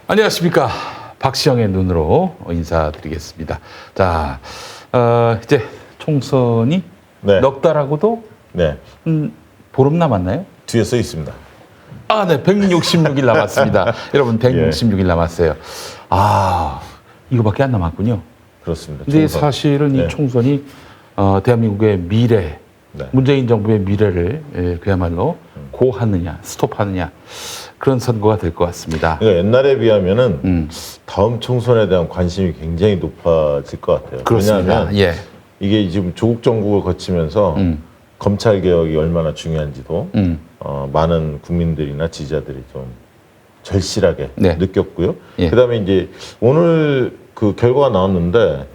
안녕하십니까. 박시영의 눈으로 인사드리겠습니다. 자, 이제 총선이 네. 넉 달하고도 네. 보름 남았나요? 뒤에 써 있습니다. 네. 166일 남았습니다. 여러분, 166일 남았어요. 이거밖에 안 남았군요. 그렇습니다. 근데 총선. 사실은 이 네. 총선이 대한민국의 미래, 네. 문재인 정부의 미래를 그야말로 고하느냐, 스톱하느냐, 그런 선거가 될 것 같습니다. 그러니까 옛날에 비하면은 다음 총선에 대한 관심이 굉장히 높아질 것 같아요. 그렇습니다. 왜냐하면 예. 이게 지금 조국 정국을 거치면서 검찰 개혁이 얼마나 중요한지도 많은 국민들이나 지지자들이 좀 절실하게 네. 느꼈고요. 예. 그다음에 이제 오늘 그 결과가 나왔는데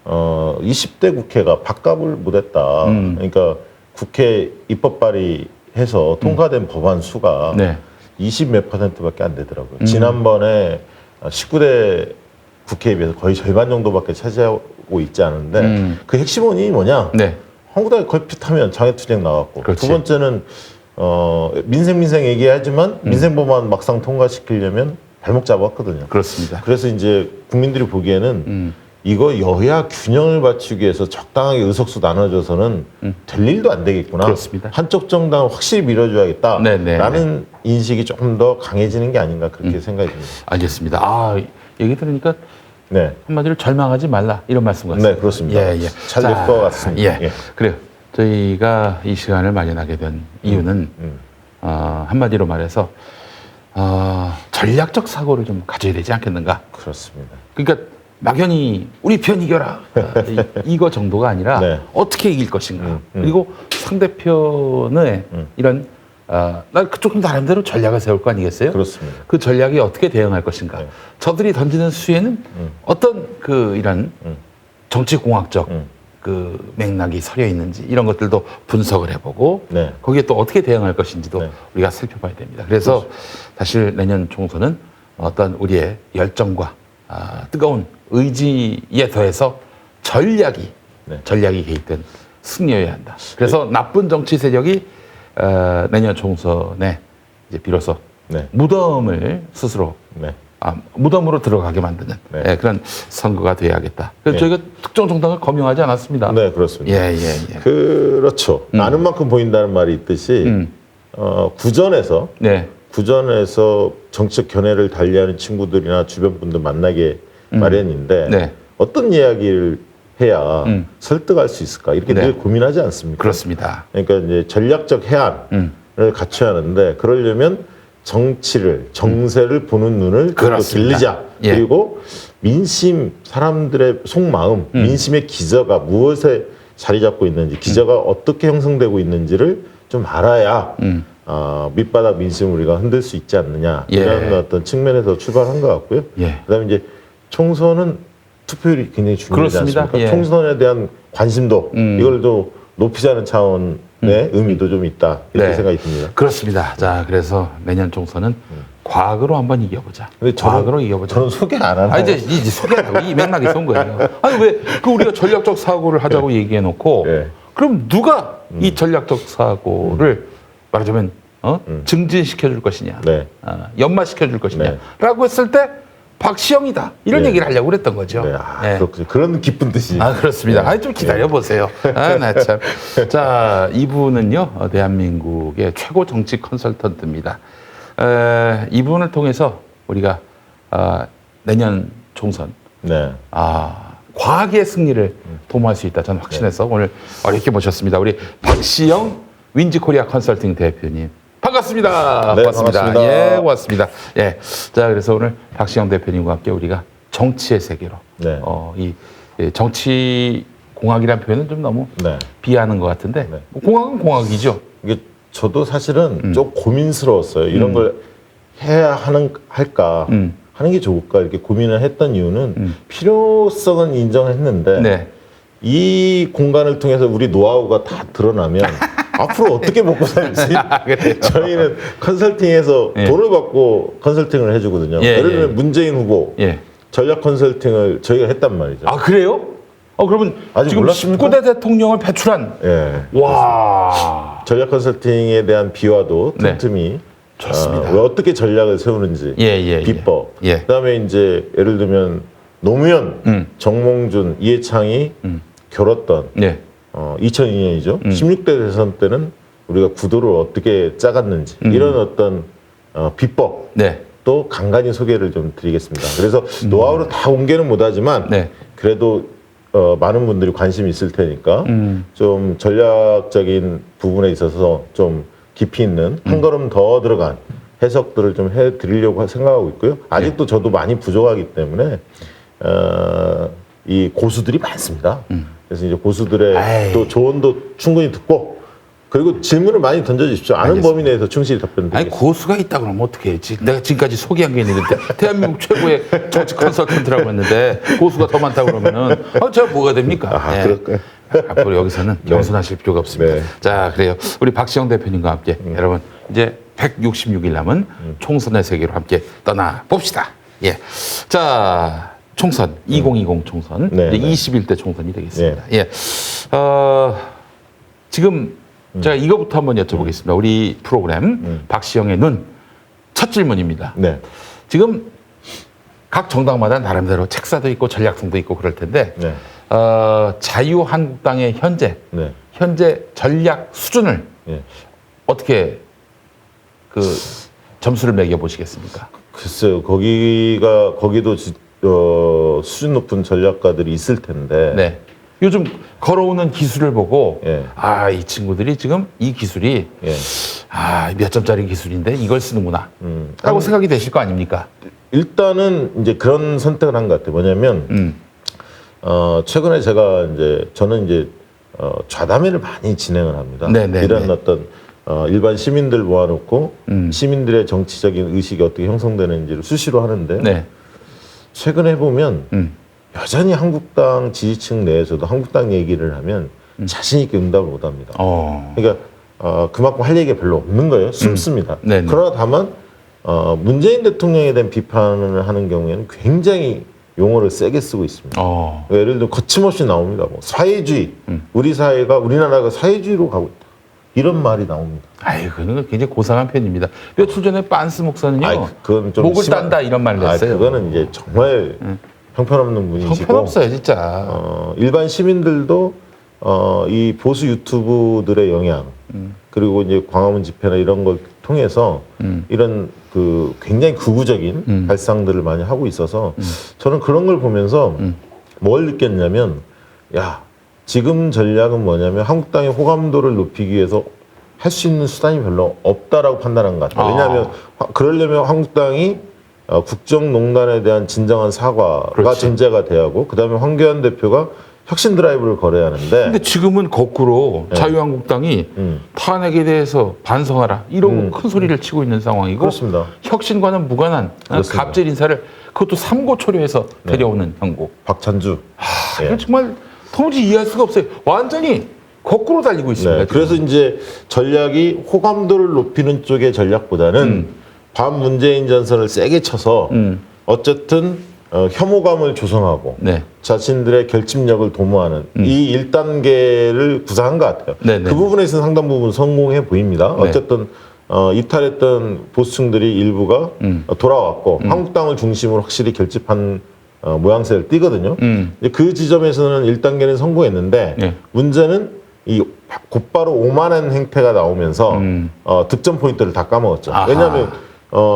20대 국회가 밥값을 못했다. 그러니까 국회 입법 발의해서 통과된 법안 수가 네. 20몇 %밖에 안 되더라고요. 지난번에 19대 국회에 비해서 거의 절반 정도밖에 차지하고 있지 않은데 그 핵심원이 뭐냐? 네. 한국당이 걸핏하면 장애투쟁 나왔고 그렇지. 두 번째는 민생 얘기하지만 민생 법안 막상 통과시키려면 발목 잡았거든요. 그렇습니다. 그래서 이제 국민들이 보기에는 이거 여야 균형을 맞추기 위해서 적당하게 의석수 나눠줘서는 될 일도 안 되겠구나. 그렇습니다. 한쪽 정당을 확실히 밀어줘야겠다. 네네. 라는 인식이 조금 더 강해지는 게 아닌가 그렇게 생각이 듭니다. 알겠습니다. 얘기 들으니까 네. 한마디로 절망하지 말라 이런 말씀 같습니다. 네, 그렇습니다. 예, 예. 잘 될 것 같습니다. 예. 예. 그래요. 저희가 이 시간을 마련하게 된 이유는 한마디로 말해서 전략적 사고를 좀 가져야 되지 않겠는가. 그렇습니다. 그러니까 막연히 우리 편 이겨라 이거 정도가 아니라 네. 어떻게 이길 것인가. 그리고 상대편의 이런 나 조금 나름대로 전략을 세울 거 아니겠어요? 그렇습니다. 그 전략이 어떻게 대응할 것인가. 네. 저들이 던지는 수에는 어떤 이런 정치공학적 그 맥락이 서려 있는지 이런 것들도 분석을 해보고 네. 거기에 또 어떻게 대응할 것인지도 네. 우리가 살펴봐야 됩니다. 그래서 사실 내년 총선은 어떤 우리의 열정과 뜨거운 의지에 더해서 전략이 개입된 승리여야 한다. 그래서 나쁜 정치 세력이 내년 총선에 이제 비로소 무덤을 스스로 무덤으로 들어가게 만드는 그런 선거가 돼야겠다. 그래서 저희가 특정 정당을 검증하지 않았습니다. 네, 그렇습니다. 예. 그렇죠. 아는 만큼 보인다는 말이 있듯이 구전에서 정치적 견해를 달리하는 친구들이나 주변 분들 만나게 마련인데 어떤 이야기를 해야 설득할 수 있을까 이렇게 늘 고민하지 않습니까? 그렇습니다. 그러니까 이제 전략적 해안을 갖춰야 하는데 그러려면 정세를 보는 눈을 좀 더 길리자. 그리고 민심, 사람들의 속마음, 민심의 기저가 무엇에 자리 잡고 있는지, 기저가 어떻게 형성되고 있는지를 좀 알아야 밑바닥 민심을 우리가 흔들 수 있지 않느냐 이런 어떤 측면에서 출발한 것 같고요. 그다음에 이제 총선은 투표율이 굉장히 중요하지 않습니까? 총선에 대한 관심도 이걸 또 높이자는 차원의 의미도 좀 있다 이렇게 생각이 듭니다. 그렇습니다. 자, 그래서 내년 총선은 과학으로 한번 이겨보자. 과학으로 이겨보자. 저는 소개 안 하나요? 이제 소개하고 이 맥락이 좋은 거예요. 왜 우리가 전략적 사고를 하자고 얘기해놓고 그럼 누가 이 전략적 사고를 말하자면 증진시켜 줄 것이냐, 연마시켜 줄 것이냐라고 했을 때 박시영이다 이런 얘기를 하려고 그랬던 거죠. 그렇군요. 그런 기쁜 뜻이. 그렇습니다. 좀 기다려 보세요. 나 참. 자, 이분은요 대한민국의 최고 정치 컨설턴트입니다. 이분을 통해서 우리가 내년 총선 과학의 승리를 도모할 수 있다. 저는 확신해서 오늘 어렵게 모셨습니다. 우리 박시영 윈지코리아 컨설팅 대표님. 반갑습니다. 반갑습니다. 예, 고맙습니다. 예. 자, 그래서 오늘 박시영 대표님과 함께 우리가 정치의 세계로, 이 정치 공학이라는 표현은 좀 너무 비하하는 것 같은데, 공학은 공학이죠. 이게 저도 사실은 좀 고민스러웠어요. 이런 걸 해야 할까, 하는 게 좋을까, 이렇게 고민을 했던 이유는 필요성은 인정했는데, 이 공간을 통해서 우리 노하우가 다 드러나면 앞으로 어떻게 먹고 살지? 저희는 컨설팅에서 돈을 받고 컨설팅을 해주거든요. 예를 들면 문재인 후보 전략 컨설팅을 저희가 했단 말이죠. 그래요? 그러면 지금 몰랐습니까? 19대 대통령을 배출한 와 전략 컨설팅에 대한 비화도 틈틈이 좋습니다. 어떻게 전략을 세우는지 비법. 그다음에 이제 예를 들면 노무현, 정몽준, 이해창이 겨뤘던 2002년이죠. 16대 대선 때는 우리가 구도를 어떻게 짜갔는지 이런 어떤 비법 또 간간히 소개를 좀 드리겠습니다. 그래서 노하우를 다 공개는 못하지만 그래도 많은 분들이 관심이 있을 테니까 좀 전략적인 부분에 있어서 좀 깊이 있는 한 걸음 더 들어간 해석들을 좀 해드리려고 생각하고 있고요. 아직도 저도 많이 부족하기 때문에 이 고수들이 많습니다. 그래서 이제 고수들의 또 조언도 충분히 듣고 그리고 질문을 많이 던져주십시오. 아는 범위 내에서 충실히 답변드리겠습니다. 아니 고수가 있다 그러면 어떻게 했지? 내가 지금까지 소개한 게 있는데 대한민국 최고의 정치 컨설턴트라고 했는데 고수가 더 많다고 그러면은 제가 뭐가 됩니까? 그럴까요? 앞으로 여기서는 겸손하실 필요가 없습니다. 자, 그래요. 우리 박시영 대표님과 함께 여러분 이제 166일 남은 총선의 세계로 함께 떠나 봅시다. 자, 총선 2020 총선 이제 21대 총선이 되겠습니다. 지금 제가 이거부터 한번 여쭤보겠습니다. 우리 프로그램 박시영의 눈 첫 질문입니다. 지금 각 정당마다 나름대로 책사도 있고 전략성도 있고 그럴 텐데 자유한국당의 현재 전략 수준을 어떻게 그 점수를 매겨 보시겠습니까? 글쎄요, 거기도 수준 높은 전략가들이 있을 텐데. 요즘 걸어오는 기술을 보고 이 친구들이 지금 이 기술이 몇 점짜리 기술인데 이걸 쓰는구나 라고 생각이 되실 거 아닙니까? 일단은 이제 그런 선택을 한 것 같아요. 뭐냐면 최근에 저는 이제 좌담회를 많이 진행을 합니다. 이런 어떤 일반 시민들 모아놓고 시민들의 정치적인 의식이 어떻게 형성되는지를 수시로 하는데 최근에 보면 여전히 한국당 지지층 내에서도 한국당 얘기를 하면 자신 있게 응답을 못합니다. 그러니까 그만큼 할 얘기가 별로 없는 거예요. 숨습니다. 그러나 다만 문재인 대통령에 대한 비판을 하는 경우에는 굉장히 용어를 세게 쓰고 있습니다. 예를 들어 거침없이 나옵니다. 뭐 사회주의, 우리나라가 사회주의로 가고 있다. 이런 말이 나옵니다. 그건 굉장히 고상한 편입니다. 며칠 전에 빤스 목사는요, 그건 좀 목을 딴다 이런 말을 했어요. 그거는 이제 정말 형편없는 분이시고. 형편없어요, 진짜. 일반 시민들도 이 보수 유튜브들의 영향, 그리고 이제 광화문 집회나 이런 걸 통해서 이런 그 굉장히 극우적인 발상들을 많이 하고 있어서 저는 그런 걸 보면서 뭘 느꼈냐면, 지금 전략은 뭐냐면 한국당의 호감도를 높이기 위해서 할 수 있는 수단이 별로 없다라고 판단한 것 같아요. 왜냐하면 그러려면 한국당이 국정농단에 대한 진정한 사과가 전제가 돼야 하고, 그다음에 황교안 대표가 혁신 드라이브를 걸어야 하는데. 근데 지금은 거꾸로 자유한국당이 탄핵에 대해서 반성하라 이런 큰 소리를 치고 있는 상황이고, 그렇습니다. 혁신과는 무관한 갑질 인사를 그것도 삼고초려해서 데려오는 형국. 박찬주. 이거 정말 도무지 이해할 수가 없어요. 완전히 거꾸로 달리고 있습니다. 그래서 이제 전략이 호감도를 높이는 쪽의 전략보다는 반문재인 전선을 세게 쳐서 어쨌든 혐오감을 조성하고 자신들의 결집력을 도모하는 이 1단계를 구사한 것 같아요. 그 부분에서 상당 부분 성공해 보입니다. 어쨌든 이탈했던 보수층들이 일부가 돌아왔고 한국당을 중심으로 확실히 결집한 모양새를 띠거든요. 그 지점에서는 1단계는 성공했는데 문제는 이 곧바로 오만한 행태가 나오면서 득점 포인트를 다 까먹었죠. 왜냐하면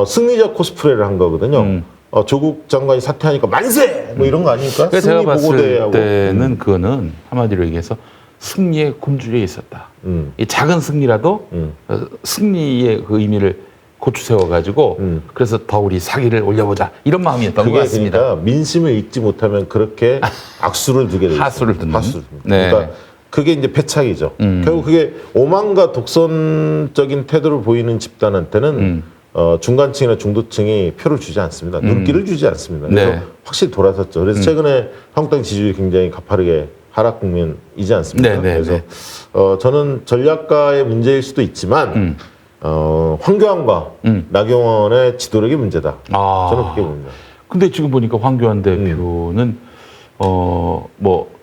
승리적 코스프레를 한 거거든요. 조국 장관이 사퇴하니까 만세! 뭐 이런 거 아닙니까? 제가 봤을 때는 그거는 한마디로 얘기해서 승리의 굶주려 있었다. 이 작은 승리라도 승리의 그 의미를 고추 세워가지고 그래서 더 우리 사기를 올려보자 이런 마음이었던 것 같습니다. 그러니까 민심을 읽지 못하면 그렇게 악수를 두게 되죠. 하수를 듣는. 그러니까 그게 이제 패착이죠. 결국 그게 오만과 독선적인 태도를 보이는 집단한테는 중간층이나 중도층이 표를 주지 않습니다. 눈길을 주지 않습니다. 그래서 확실히 돌아섰죠. 그래서 최근에 한국당 지지율이 굉장히 가파르게 하락 국면이지 않습니까? 그래서 저는 전략가의 문제일 수도 있지만 황교안과 나경원의 지도력이 문제다. 저는 그렇게 봅니다. 근데 지금 보니까 황교안 대표는 뭐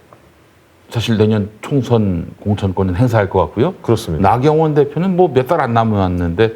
사실 내년 총선 공천권은 행사할 것 같고요. 그렇습니다. 나경원 대표는 뭐 몇 달 안 남았는데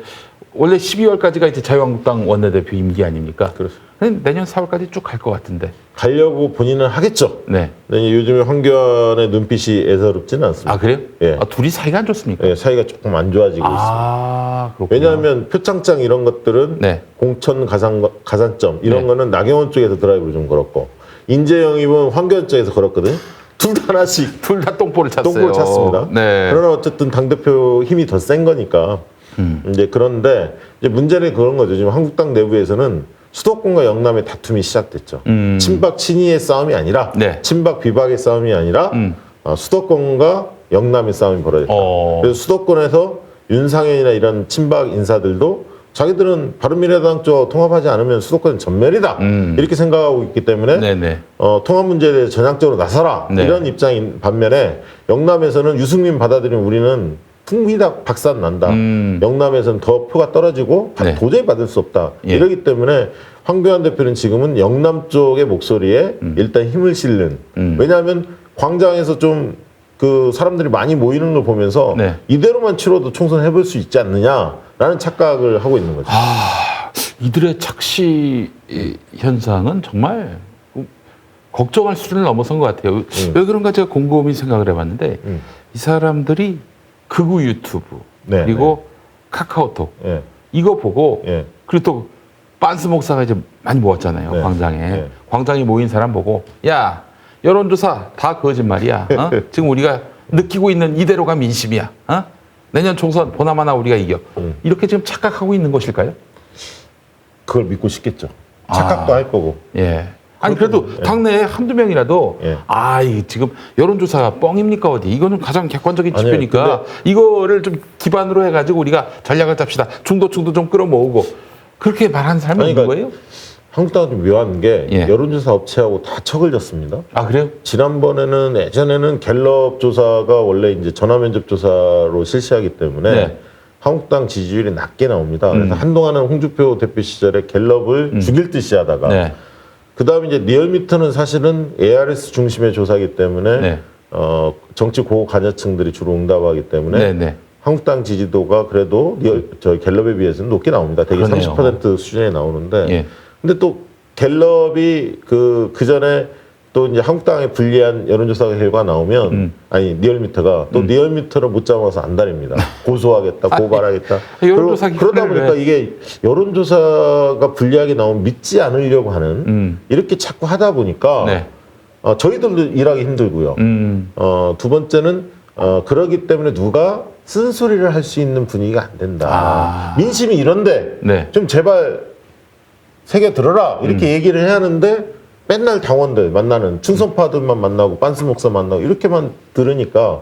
원래 12월까지가 이제 자유한국당 원내대표 임기 아닙니까? 그렇습니다. 내년 4월까지 쭉 갈 것 같은데. 가려고 본인은 하겠죠. 네. 근데 요즘에 황교안의 눈빛이 애서롭지는 않습니다. 아, 그래요? 예. 아, 둘이 사이가 안 좋습니까? 예, 사이가 조금 안 좋아지고 있습니다. 아, 그렇구나. 왜냐하면 표창장 이런 것들은 네. 공천 가산점 이런 네. 거는 나경원 쪽에서 드라이브를 좀 걸었고 인재 영입은 황교안 쪽에서 걸었거든. 둘 다 하나씩 둘 다 똥볼을 찼어요. 똥볼 찼습니다. 네. 그러나 어쨌든 당대표 힘이 더 센 거니까. 이제 그런데 이제 문제는 그런 거죠. 지금 한국당 내부에서는 수도권과 영남의 다툼이 시작됐죠. 친박 친이의 싸움이 아니라 네. 친박 비박의 싸움이 아니라 수도권과 영남의 싸움이 벌어졌다. 그래서 수도권에서 윤상현이나 이런 친박 인사들도 자기들은 바른미래당 쪽 통합하지 않으면 수도권은 전멸이다. 이렇게 생각하고 있기 때문에 네네. 통합 문제에 대해서 전향적으로 나서라. 네. 이런 입장인 반면에 영남에서는 유승민 받아들이면 우리는 풍미 다 박산 난다. 영남에서는 더 표가 떨어지고 네. 도저히 받을 수 없다. 예. 이러기 때문에 황교안 대표는 지금은 영남 쪽의 목소리에 일단 힘을 실는. 왜냐하면 광장에서 좀 그 사람들이 많이 모이는 걸 보면서 네. 이대로만 치러도 총선 해볼 수 있지 않느냐라는 착각을 하고 있는 거죠. 이들의 착시 현상은 정말 걱정할 수준을 넘어선 것 같아요. 왜 그런가 제가 곰곰이 생각을 해봤는데 이 사람들이 극우 유튜브 네, 그리고 카카오톡 예. 이거 보고 예. 그리고 또 빤스 목사가 이제 많이 모았잖아요. 네. 광장에. 네. 광장에 모인 사람 보고 야 여론조사 다 거짓말이야. 어? 지금 우리가 느끼고 있는 이대로가 민심이야. 어? 내년 총선 보나마나 우리가 이겨. 이렇게 지금 착각하고 있는 것일까요? 그걸 믿고 싶겠죠. 착각도 할 거고. 예. 아니 그래도 예. 당내에 한두 명이라도 예. 이 지금 여론조사가 뻥입니까 어디? 이거는 가장 객관적인 아니요, 지표니까 이거를 좀 기반으로 해가지고 우리가 전략을 짭시다. 중도층도 좀 끌어모으고 그렇게 말하는 사람이 아니, 있는 그러니까 거예요? 한국당은 좀 묘한 게 예. 여론조사 업체하고 다 척을 졌습니다. 아 그래요? 지난번에는 예전에는 갤럽 조사가 원래 이제 전화면접 조사로 실시하기 때문에 네. 한국당 지지율이 낮게 나옵니다. 그래서 한동안은 홍준표 대표 시절에 갤럽을 죽일 듯이 하다가 네. 그다음에 이제 리얼미터는 사실은 ARS 중심의 조사이기 때문에 네. 정치 고관여층들이 주로 응답하기 때문에 네, 네. 한국당 지지도가 그래도 갤럽에 비해서는 높게 나옵니다. 대개 그러네요. 30% 수준에 나오는데 예. 근데 또 갤럽이 그 전에 또 이제 한국당에 불리한 여론조사 결과 나오면 아니 리얼미터가 또 리얼미터를 못 잡아서 안달입니다. 고소하겠다, 고발하겠다. 여론조사 그러다 보니까 왜? 이게 여론조사가 불리하게 나오면 믿지 않으려고 하는 이렇게 자꾸 하다 보니까 네. 저희들도 일하기 힘들고요. 두 번째는 그러기 때문에 누가 쓴소리를 할 수 있는 분위기가 안 된다. 민심이 이런데 네. 좀 제발 새겨 들어라 이렇게 얘기를 해야 하는데 맨날 당원들 만나는 충성파들만 만나고 빤스 목사 만나고 이렇게만 들으니까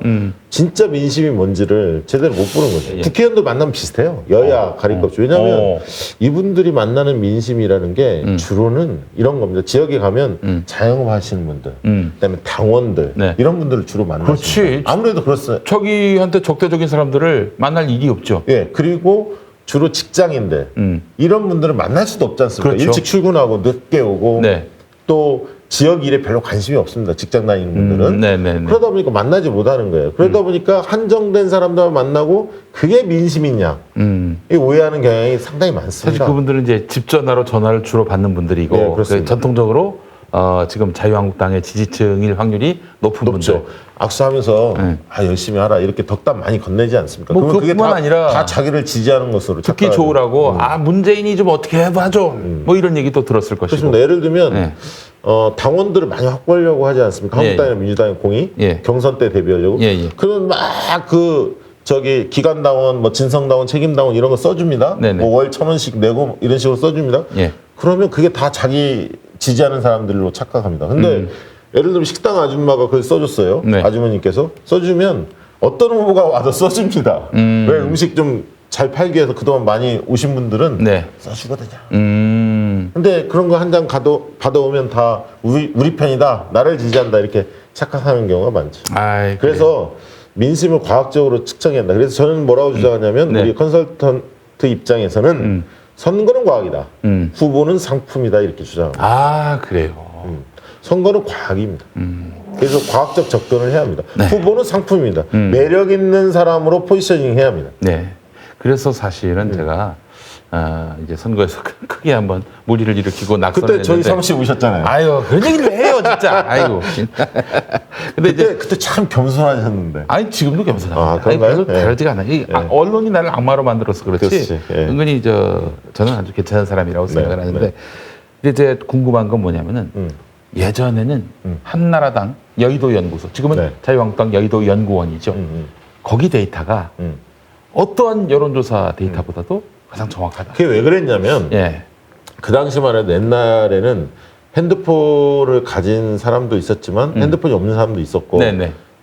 진짜 민심이 뭔지를 제대로 못 보는 거죠. 예. 국회의원도 만나면 비슷해요. 여야 가릴 것 없이. 왜냐하면 이분들이 만나는 민심이라는 게 주로는 이런 겁니다. 지역에 가면 자영업 하시는 분들, 그다음에 당원들 네. 이런 분들을 주로 만나십니다. 그렇지. 아무래도 그렇어요. 저기한테 적대적인 사람들을 만날 일이 없죠. 예, 그리고 주로 직장인들 이런 분들은 만날 수도 없지 않습니까? 그렇죠. 일찍 출근하고 늦게 오고 네. 또 지역 일에 별로 관심이 없습니다. 직장 다니는 분들은. 네네네. 그러다 보니까 만나지 못하는 거예요. 그러다 보니까 한정된 사람들만 만나고 그게 민심이냐 이 오해하는 경향이 상당히 사실 많습니다. 그분들은 이제 집 전화로 전화를 주로 받는 분들이고 네, 그렇습니다. 전통적으로 지금 자유한국당의 지지층일 확률이 높은 높죠. 분들. 악수하면서 네. 열심히 하라 이렇게 덕담 많이 건네지 않습니까? 뭐 그러면 그게 그뿐만 아니라 다 자기를 지지하는 것으로 듣기 착각하죠. 좋으라고 문재인이 좀 어떻게 해봐줘 뭐 이런 얘기도 들었을 것이고. 그렇습니다. 예를 들면 네. 당원들을 많이 확보하려고 하지 않습니까? 예, 한국당이나 민주당의 공이 예. 경선 때 대비하려고. 예, 예. 그러면 막 기간당원, 뭐 진성당원, 책임당원 이런 거 써줍니다. 네네. 뭐 월 1,000원씩 내고 이런 식으로 써줍니다. 예. 그러면 그게 다 자기 지지하는 사람들로 착각합니다. 근데 예를 들면 식당 아줌마가 그걸 써줬어요. 네. 아주머니께서 써주면 어떤 후보가 와서 써줍니다. 왜 음식 좀 잘 팔기 위해서 그동안 많이 오신 분들은 네. 써주거든요. 음. 근데 그런 거 한 장 받아오면 다 우리 편이다, 나를 지지한다 이렇게 착각하는 경우가 많죠. 아이, 그래서 민심을 과학적으로 측정해야 한다. 그래서 저는 뭐라고 주장하냐면 네. 우리 컨설턴트 입장에서는 선거는 과학이다. 후보는 상품이다 이렇게 주장합니다. 아, 그래요. 선거는 과학입니다. 그래서 과학적 접근을 해야 합니다. 네. 후보는 상품입니다. 매력 있는 사람으로 포지셔닝 해야 합니다. 네. 그래서 사실은 제가 이제 선거에서 크게 한번 무리를 일으키고 낙선을 그때 저희 했는데. 사무실 오셨잖아요. 아유, 그런 얘기를 왜 해요, 진짜. 아이고. 근데 그때 참 겸손하셨는데. 아니, 지금도 겸손합니다. 아, 그런가요? 별로 다르지가 않아요. 언론이 나를 악마로 만들어서 그렇지. 그렇지. 예. 은근히 저는 아주 괜찮은 사람이라고 생각을 하는데, 이제 궁금한 건 뭐냐면은, 예전에는 한나라당 여의도연구소, 지금은 자유한국당 여의도연구원이죠. 거기 데이터가 어떠한 여론조사 데이터보다도 가장 정확하다. 그게 왜 그랬냐면 그 당시만 해도 옛날에는 핸드폰을 가진 사람도 있었지만 핸드폰이 없는 사람도 있었고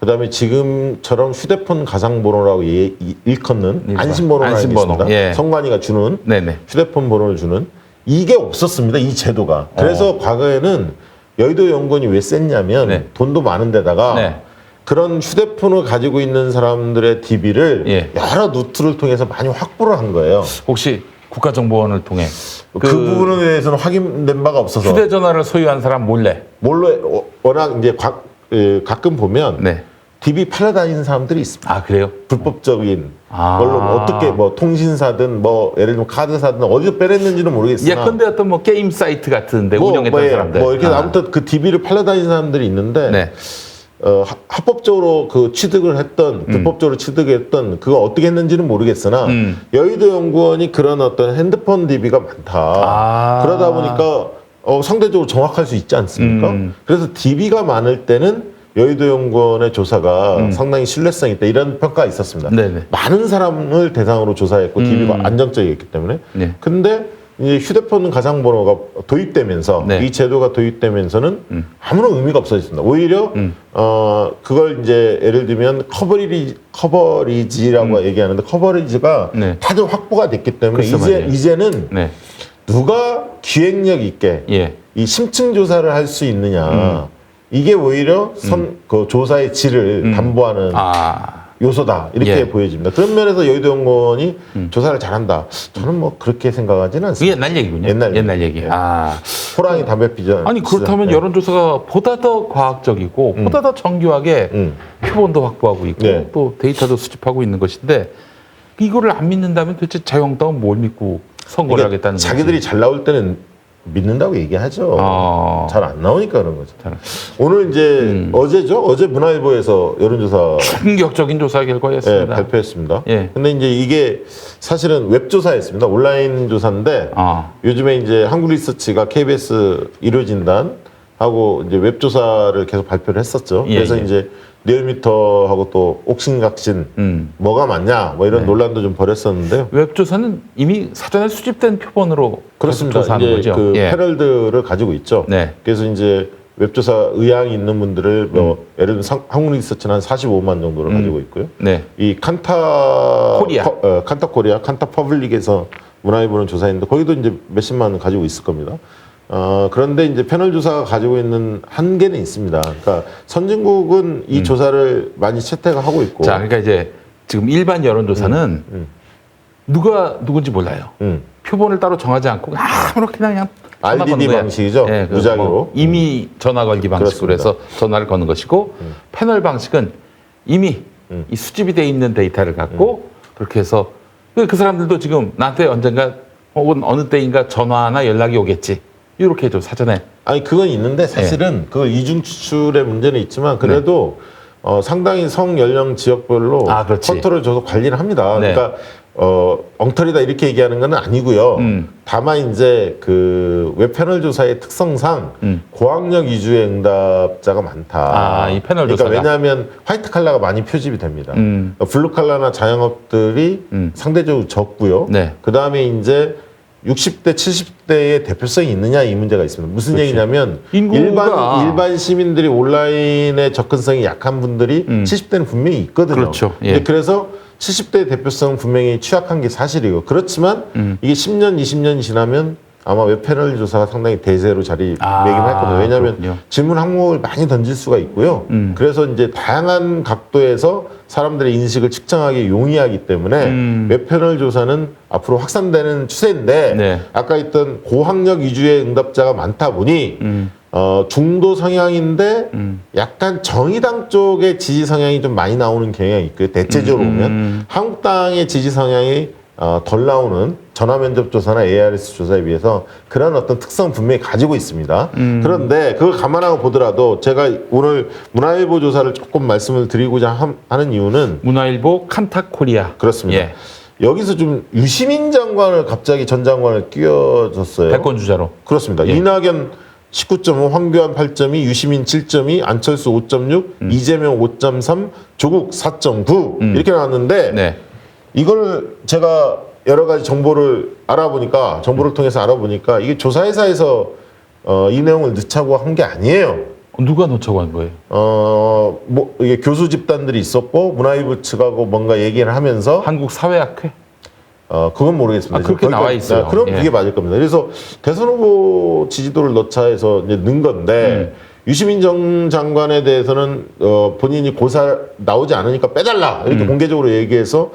그다음에 지금처럼 휴대폰 가상번호라고 일컫는 안심번호라는 게 있습니다. 선관위가 주는 휴대폰 번호를 주는 이게 없었습니다. 이 제도가. 그래서 과거에는 여의도 연구원이 왜 셌냐면 돈도 많은 데다가 그런 휴대폰을 가지고 있는 사람들의 DB를 여러 루트를 통해서 많이 확보를 한 거예요. 혹시 국가정보원을 통해 그 부분에 대해서는 확인된 바가 없어서 휴대전화를 소유한 사람 몰래 워낙 이제 가끔 보면 DB 팔려다니는 사람들이 있습니다. 아, 그래요? 불법적인 걸로 어떻게 뭐 통신사든 뭐 예를 들면 카드사든 어디서 빼냈는지는 모르겠으나 예컨대 어떤 뭐 게임 사이트 같은데 운영했던 사람들 이렇게 아무튼 그 DB를 팔려다니는 사람들이 있는데 합법적으로 그 취득을 했던 불법적으로 취득했던 그거 어떻게 했는지는 모르겠으나 여의도 연구원이 그런 어떤 핸드폰 DB가 많다. 그러다 보니까 상대적으로 정확할 수 있지 않습니까? 그래서 DB가 많을 때는 여의도 연구원의 조사가 상당히 신뢰성이 있다 이런 평가가 있었습니다. 많은 사람을 대상으로 조사했고 DB가 안정적이었기 때문에. 근데 이제 휴대폰 가상번호가 도입되면서 이 제도가 도입되면서는 아무런 의미가 없어졌습니다. 오히려 그걸 이제 예를 들면 커버리지라고 얘기하는데 커버리지가 다들 확보가 됐기 때문에 이제는 누가 기획력 있게 이 심층 조사를 할 수 있느냐 이게 오히려 그 조사의 질을 담보하는 요소다 이렇게 보여집니다. 그런 면에서 여의도 연구원이 조사를 잘한다. 저는 뭐 그렇게 생각하지는 않습니다. 그게 옛날 얘기군요. 옛날 얘기. 호랑이 담배 피자. 아니 그렇다면 여론조사가 보다 더 과학적이고 보다 더 정교하게 표본도 확보하고 있고 또 데이터도 수집하고 있는 것인데 이거를 안 믿는다면 도대체 자유한국당은 뭘 믿고 선거를 하겠다는 거지? 자기들이 잘 나올 때는 믿는다고 얘기하죠. 잘 안 나오니까 그런 거죠. 오늘 이제 어제 문화일보에서 여론조사 충격적인 조사 결과였습니다. 발표했습니다. 근데 이제 이게 사실은 웹조사였습니다. 온라인 조사인데 요즘에 이제 한국리서치가 KBS 일요진단하고 이제 웹조사를 계속 발표를 했었죠. 그래서 이제 리얼미터하고 또 옥신각신 뭐가 맞냐 뭐 이런 논란도 좀 벌였었는데요. 웹조사는 이미 사전에 수집된 표본으로 그렇습니다. 조사하는 이제 거죠. 그 패널들을 가지고 있죠. 그래서 이제 웹조사 의향이 있는 분들을 뭐 예를 들면 한국리서치는 한 45만 정도를 가지고 있고요. 이 칸타 코리아, 칸타 퍼블릭에서 문화일보는 조사했는데 거기도 이제 몇십만 가지고 있을 겁니다. 그런데 이제 패널 조사가 가지고 있는 한계는 있습니다. 그러니까 선진국은 이 조사를 많이 채택을 하고 있고. 자, 그러니까 이제 지금 일반 여론조사는 누가 누군지 몰라요. 표본을 따로 정하지 않고 아무렇게나 그냥 전화 RDD 거는 거야. 방식이죠. 무작위로. 이미 전화 걸기 방식으로 해서 전화를 거는 것이고 패널 방식은 이미 이 수집이 돼 있는 데이터를 갖고 그렇게 해서 그 사람들도 지금 나한테 언젠가 혹은 어느 때인가 전화나 연락이 오겠지. 이렇게 좀 사전에. 아니 그건 있는데 사실은 그 이중 추출의 문제는 있지만 그래도 상당히 성 연령 지역별로 컨트롤을 줘서 관리를 합니다. 그러니까 엉터리다 이렇게 얘기하는 건 아니고요. 다만 이제 그 웹패널 조사의 특성상 고학력 위주의 응답자가 많다. 이 패널 조사가. 그러니까 왜냐하면 화이트 칼라가 많이 표집이 됩니다. 블루 칼라나 자영업들이 상대적으로 적고요. 그 다음에 이제 60대, 70대의 대표성이 있느냐 이 문제가 있습니다. 무슨 얘기냐면 일반 시민들이 온라인에 접근성이 약한 분들이 70대는 분명히 있거든요. 그래서 70대의 대표성은 분명히 취약한 게 사실이고 그렇지만 이게 10년, 20년이 지나면 아마 웹패널 조사가 상당히 대세로 자리매김할 겁니다. 왜냐하면 질문 항목을 많이 던질 수가 있고요. 그래서 이제 다양한 각도에서 사람들의 인식을 측정하기 용이하기 때문에 웹패널 조사는 앞으로 확산되는 추세인데 아까 있던 고학력 위주의 응답자가 많다 보니 중도 성향인데 약간 정의당 쪽의 지지 성향이 좀 많이 나오는 경향이 있고요. 대체적으로 보면 한국당의 지지 성향이 덜 나오는 전화 면접 조사나 ARS 조사에 비해서 그런 어떤 특성 분명히 가지고 있습니다. 그런데 그걸 감안하고 보더라도 제가 오늘 문화일보 조사를 조금 말씀을 드리고자 하는 이유는 문화일보 칸타코리아. 그렇습니다. 예. 여기서 좀 유시민 장관을 갑자기 전 장관을 끼워줬어요. 대권 주자로. 그렇습니다. 예. 이낙연 19.5, 황교안 8.2, 유시민 7.2, 안철수 5.6, 이재명 5.3, 조국 4.9 이렇게 나왔는데 네. 이걸 제가 여러 가지 정보를 통해서 알아보니까 이게 조사회사에서 이 내용을 넣자고 한 게 아니에요. 누가 놓자고 한 거예요? 뭐 이게 교수 집단들이 있었고 문화일보 측하고 뭔가 얘기를 하면서 한국사회학회? 그건 모르겠습니다. 그렇게 나와 있어요. 그럼 예. 그게 맞을 겁니다. 그래서 대선 후보 지지도를 넣자 해서 이제 넣은 건데 유시민 전 장관에 대해서는 본인이 고사 나오지 않으니까 빼달라 이렇게 공개적으로 얘기해서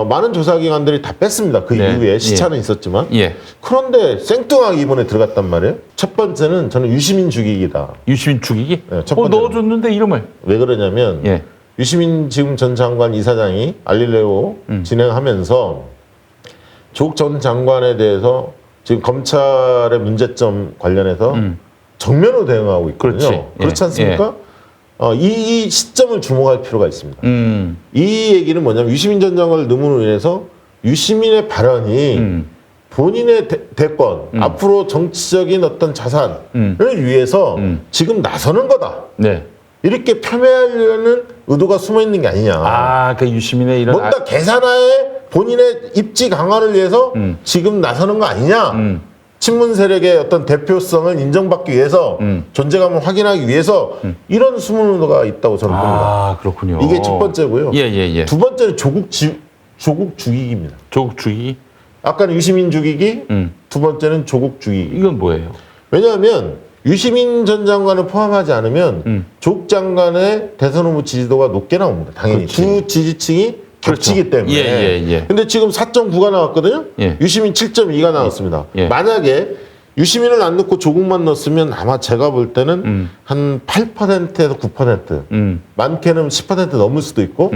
많은 조사기관들이 다 뺐습니다. 그 네. 이후에 시차는 있었지만. 예. 그런데 생뚱하게 이번에 들어갔단 말이에요. 첫 번째는 저는 유시민 죽이기다. 유시민 죽이기? 네, 첫 번째는. 넣어줬는데 이름을. 왜 그러냐면 예. 유시민 지금 전 장관 이사장이 알릴레오 진행하면서 조국 전 장관에 대해서 지금 검찰의 문제점 관련해서 정면으로 대응하고 있거든요. 그렇지 않습니까? 이 시점을 주목할 필요가 있습니다. 이 얘기는 뭐냐면 유시민 전 장관을 넣음으로 인해서 유시민의 발언이 본인의 대권, 앞으로 정치적인 어떤 자산을 위해서 지금 나서는 거다. 네. 이렇게 폄훼하려는 의도가 숨어 있는 게 아니냐. 그 유시민의 이런. 뭔가 계산하에 본인의 입지 강화를 위해서 지금 나서는 거 아니냐. 친문 세력의 어떤 대표성을 인정받기 위해서 존재감을 확인하기 위해서 이런 숨은 의도가 있다고 저는 봅니다. 그렇군요. 이게 첫 번째고요. 예. 두 번째는 조국 죽이기입니다. 조국 죽이기? 아까는 유시민 죽이기, 두 번째는 조국 죽이기. 이건 뭐예요? 왜냐하면 유시민 전 장관을 포함하지 않으면 조국 장관의 대선 후보 지지도가 높게 나옵니다. 당연히 그렇지. 두 지지층이 겹치기 그렇죠. 때문에. 예. 근데 지금 4.9가 나왔거든요. 예. 유시민 7.2가 나왔습니다. 예. 만약에 유시민을 안 넣고 조국만 넣었으면 아마 제가 볼 때는 한 8%에서 9%, 많게는 10% 넘을 수도 있고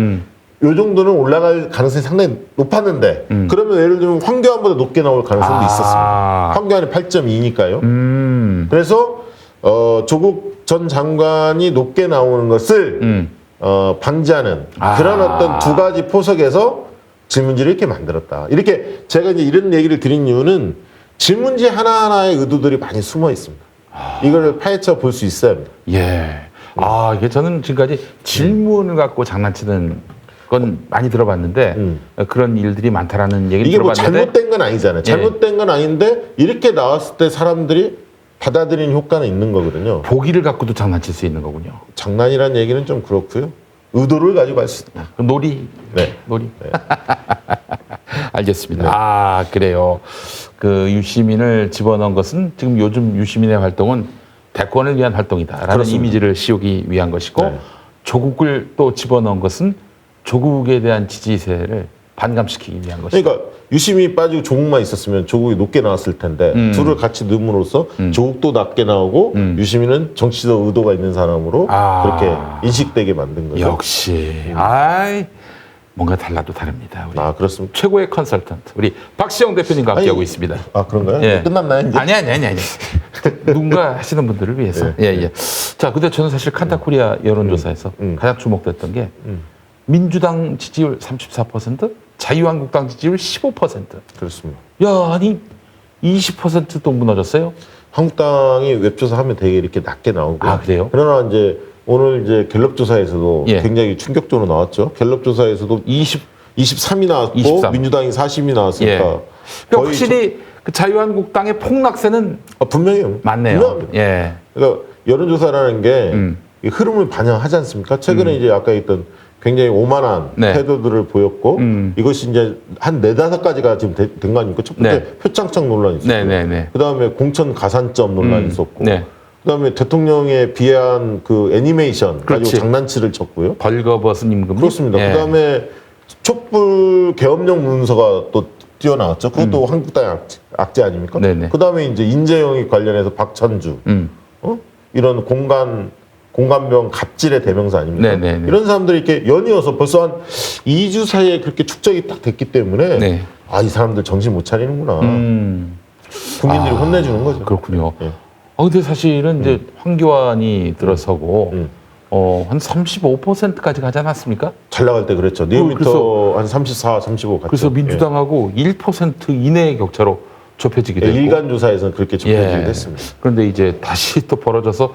요 정도는 올라갈 가능성이 상당히 높았는데 그러면 예를 들면 황교안보다 높게 나올 가능성도 있었습니다. 황교안이 8.2니까요. 그래서 조국 전 장관이 높게 나오는 것을 방지하는 그런 어떤 두 가지 포석에서 질문지를 이렇게 만들었다. 이렇게 제가 이제 이런 얘기를 드린 이유는 질문지 하나하나의 의도들이 많이 숨어 있습니다. 이걸 파헤쳐 볼 수 있어야 합니다. 예. 이게 저는 지금까지 질문을 갖고 장난치는 건 많이 들어봤는데 그런 일들이 많다라는 얘기를 이게 뭐 들어봤는데 잘못된 건 아니잖아요. 잘못된 건 아닌데 이렇게 나왔을 때 사람들이 받아들이는 효과는 있는 거거든요. 보기를 갖고도 장난칠 수 있는 거군요. 장난이라는 얘기는 좀 그렇고요. 의도를 가지고 할 수 있다. 놀이. 네. 놀이. 알겠습니다. 그래요. 그 유시민을 집어넣은 것은 지금 요즘 유시민의 활동은 대권을 위한 활동이다라는 그렇습니다. 이미지를 씌우기 위한 것이고 네. 조국을 또 집어넣은 것은 조국에 대한 지지세를 반감시키기 위한 것이다. 그러니까 유시민이 빠지고 조국만 있었으면 조국이 높게 나왔을 텐데 둘을 같이 넣음으로써 조국도 낮게 나오고 유시민은 정치적 의도가 있는 사람으로 그렇게 인식되게 만든 거죠. 역시 뭔가 달라도 다릅니다. 우리 그렇습니다. 최고의 컨설턴트 우리 박시영 대표님과 함께하고 있습니다. 그런가요? 예. 끝났나요 이제? 아니. 누군가 하시는 분들을 위해서. 예. 자, 근데 저는 사실 칸타코리아 여론조사에서 가장 주목됐던 게 민주당 지지율 34%, 자유한국당 지지율 15%. 그렇습니다. 아니 20%도 무너졌어요? 한국당이 웹조사 하면 되게 이렇게 낮게 나오고요. 그래요? 그러나 이제 오늘 이제 갤럽 조사에서도 굉장히 충격적으로 나왔죠. 갤럽 조사에서도 23이 나왔고 23. 민주당이 40이 나왔으니까 그러니까 확실히 그 자유한국당의 폭락세는 분명해요. 맞네요. 분명합니다. 그러니까 여론조사라는 게 이 흐름을 반영하지 않습니까? 최근에 이제 아까 있던 굉장히 오만한 태도들을 보였고 이것이 이제 한 4-5가지가 지금 된 거 아닙니까? 첫 번째 표창장 논란이 있었고 그다음에 공천 가산점 논란이 있었고 그다음에 대통령에 비한 그 애니메이션 가지고 장난치를 쳤고요. 벌거벗은 임금. 그렇습니다. 그다음에 촛불 계엄령 문서가 또 뛰어나왔죠. 그것도 한국당의 악재 아닙니까? 그다음에 이제 인재영입 관련해서 박찬주 이런 공감병 갑질의 대명사 아닙니까? 이런 사람들이 이렇게 연이어서 벌써 한 2주 사이에 그렇게 축적이 딱 됐기 때문에 이 사람들 정신 못 차리는구나. 국민들이 혼내주는 거죠. 그렇군요. 예. 근데 사실은 이제 황교안이 들어서고 한 35%까지 가지 않았습니까? 잘 나갈 때 그랬죠. 리얼미터 한 34, 35 갔죠. 그래서 민주당하고 1% 이내의 격차로 좁혀지게 되고 일간 조사에서는 그렇게 좁혀지긴 했습니다. 그런데 이제 다시 또 벌어져서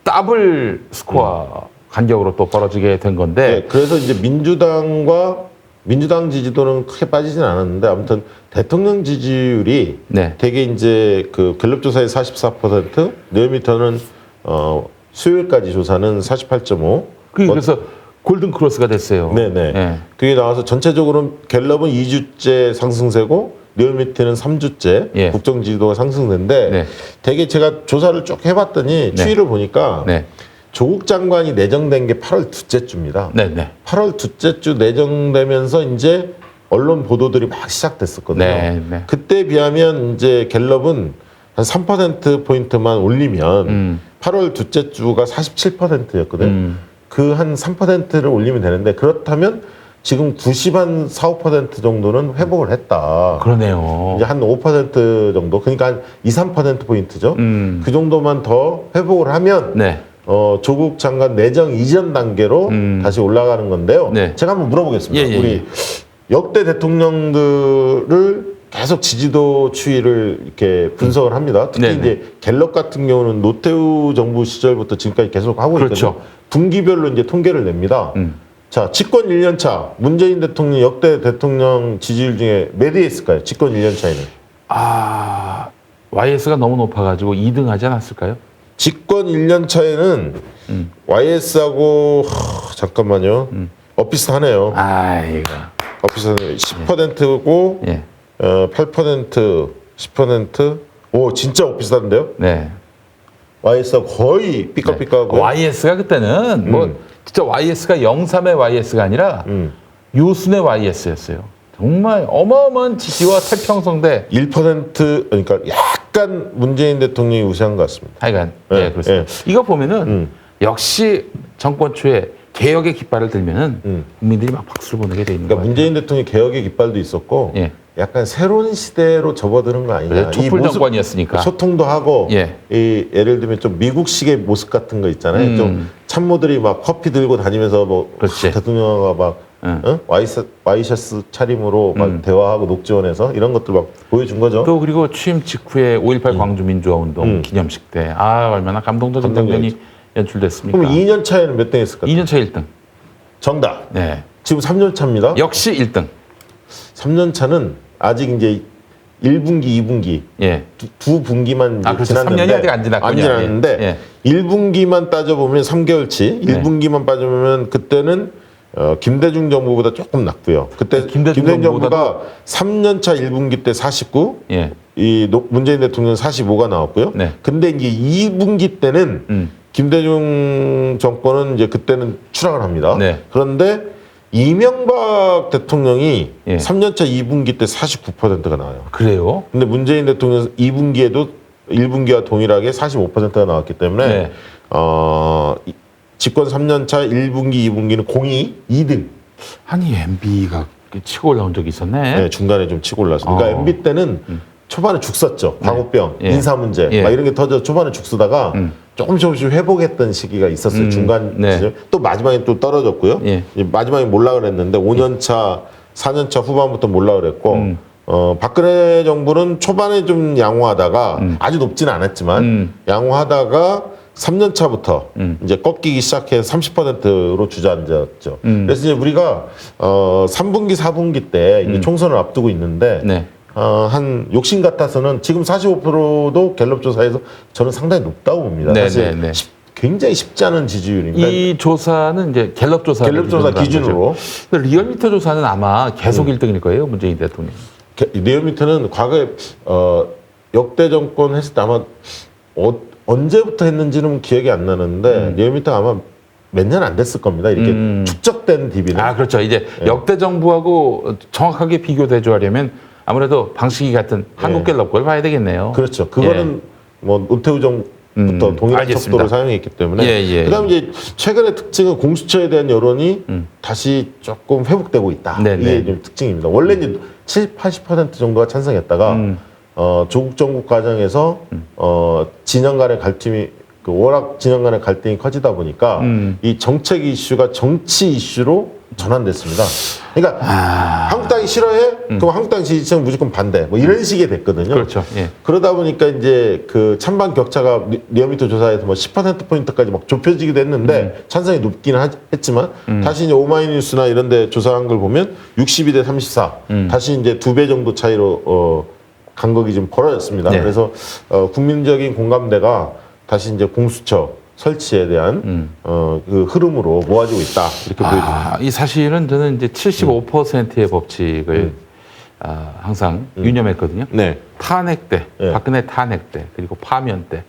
더블 스코어 간격으로 또 벌어지게 된 건데 그래서 이제 민주당 지지도는 크게 빠지진 않았는데 아무튼 대통령 지지율이 되게 이제 그 갤럽 조사의 44%, 리얼미터는 수요일까지 조사는 48.5. 그래서 골든 크로스가 됐어요. 네네. 네. 그게 나와서 전체적으로 갤럽은 2주째 상승세고 리얼미터는 3주째 국정 지지도가 상승세인데 되게 제가 조사를 쭉 해봤더니 추이를 보니까 조국 장관이 내정된 게 8월 둘째 주입니다. 8월 둘째 주 내정되면서 이제 언론 보도들이 막 시작됐었거든요. 그때에 비하면 이제 갤럽은 한 3%포인트만 올리면 8월 둘째 주가 47%였거든요. 그 한 3%를 올리면 되는데 그렇다면 지금 90한4~5% 정도는 회복을 했다. 그러네요. 이제 한 5% 정도, 그러니까 한 2~3%포인트죠. 그 정도만 더 회복을 하면 조국 장관 내정 이전 단계로 다시 올라가는 건데요. 제가 한번 물어보겠습니다. 우리 역대 대통령들을 계속 지지도 추이를 이렇게 분석을 합니다. 특히 이제 갤럽 같은 경우는 노태우 정부 시절부터 지금까지 계속 하고 있거든요. 분기별로 이제 통계를 냅니다. 자, 집권 1년 차 문재인 대통령 역대 대통령 지지율 중에 몇 위에 있을까요? 집권 1년 차에는. YS가 너무 높아가지고 2등 하지 않았을까요? 집권 1년 차에는 YS하고 잠깐만요. 비슷하네요. 비슷하네요. 10%고 8%, 10%. 오, 진짜 비슷한데요? YS하고 거의 삐까삐까하고. YS가 그때는 뭐 진짜 YS가 03의 YS가 아니라 요순의 YS였어요. 정말 어마어마한 지지와 태평성대 1% 그러니까 약간 문재인 대통령이 우세한 것 같습니다. 하여간 그렇습니다. 이거 보면은 역시 정권 초에 개혁의 깃발을 들면은 국민들이 막 박수를 보내게 돼 있는 거예요. 문재인 대통령이 개혁의 깃발도 있었고 약간 새로운 시대로 접어드는 거 아니냐. 촛불 정권이었으니까 소통도 하고 예를 들면 좀 미국식의 모습 같은 거 있잖아요. 좀 참모들이 막 커피 들고 다니면서 뭐 대통령과 막 와이셔츠 차림으로 막 대화하고 녹지원에서 이런 것들 막 보여준 거죠. 또 그리고 취임 직후에 5.18 광주 민주화 운동 기념식 때 얼마나 감동적인 장면이 연출됐습니까? 그럼 2년 차에는 몇 등 했을까요? 2년 차 1등. 정답. 지금 3년 차입니다. 역시 1등. 3년 차는 아직 이제 1분기, 2분기 두 분기만 지났는데 3년이 아직 안 지났는데 1분기만 따져보면 3개월치 1분기만 따져보면 그때는 김대중 정부보다 조금 낮고요. 그때 김대중 정부가 3년 차 1분기 때 49, 이 문재인 대통령 45가 나왔고요. 근데 이제 2분기 때는 김대중 정권은 이제 그때는 추락을 합니다. 그런데 이명박 대통령이 3년차 2분기 때 49%가 나와요. 그래요? 근데 문재인 대통령 2분기에도 1분기와 동일하게 45%가 나왔기 때문에 집권 3년차 1분기, 2분기는 공이 2등. 아니 MB가 치고 올라온 적이 있었네. 중간에 좀 치고 올라서. 그러니까 MB 때는 초반에 죽 썼죠. 광우병, 인사 문제 막 이런 게 터져 초반에 죽 쓰다가 조금씩 회복했던 시기가 있었어요. 중간 또 마지막에 또 떨어졌고요. 마지막에 몰락을 했는데 5년차, 4년차 후반부터 몰락을 했고 박근혜 정부는 초반에 좀 양호하다가 아주 높지는 않았지만 양호하다가 3년 차부터 이제 꺾이기 시작해서 30%로 주저앉았죠. 그래서 이제 우리가 3분기, 4분기 때 이제 총선을 앞두고 있는데 한 욕심 같아서는 지금 45%도 갤럽 조사에서 저는 상당히 높다고 봅니다. 사실 굉장히 쉽지 않은 지지율입니다. 이 조사는 이제 갤럽 조사 기준으로. 리얼미터 조사는 아마 계속 1등일 거예요, 문재인 대통령. 리얼미터는 과거에 역대 정권 했을 때 아마 언제부터 했는지는 기억이 안 나는데 리얼미터 아마 몇 년 안 됐을 겁니다. 이렇게 축적된 DB는. 그렇죠. 이제 역대 정부하고 정확하게 비교 대조하려면 아무래도 방식이 같은 한국갤럽 걸 봐야 되겠네요. 그렇죠. 그거는 뭐 노태우 동일한 알겠습니다. 척도를 사용했기 때문에 예. 그다음에 이제 최근의 특징은 공수처에 대한 여론이 다시 조금 회복되고 있다. 네네. 이게 좀 특징입니다. 원래 이제 70, 80% 정도가 찬성했다가 조국 정국 과정에서 진영 간의 갈등이 워낙 진영 간의 갈등이 커지다 보니까 이 정책 이슈가 정치 이슈로 전환됐습니다. 그러니까 한국당이 싫어해? 그럼 한국당 지지층은 무조건 반대. 뭐 이런 식이 됐거든요. 그렇죠. 예. 그러다 보니까 이제 그 찬반 격차가 리어미터 조사에서 뭐 10%포인트까지 막 좁혀지기도 했는데 찬성이 높기는 했지만 다시 이제 오마이뉴스나 이런 데 조사한 걸 보면 62대 34. 다시 이제 2배 정도 차이로 간극이 좀 벌어졌습니다. 네. 그래서 국민적인 공감대가 다시 이제 공수처 설치에 대한 그 흐름으로 모아지고 있다 이렇게 보여집니다. 이 사실은 저는 이제 75%의 법칙을 항상 유념했거든요. 네. 탄핵 때, 네. 박근혜 탄핵 때, 그리고 파면 때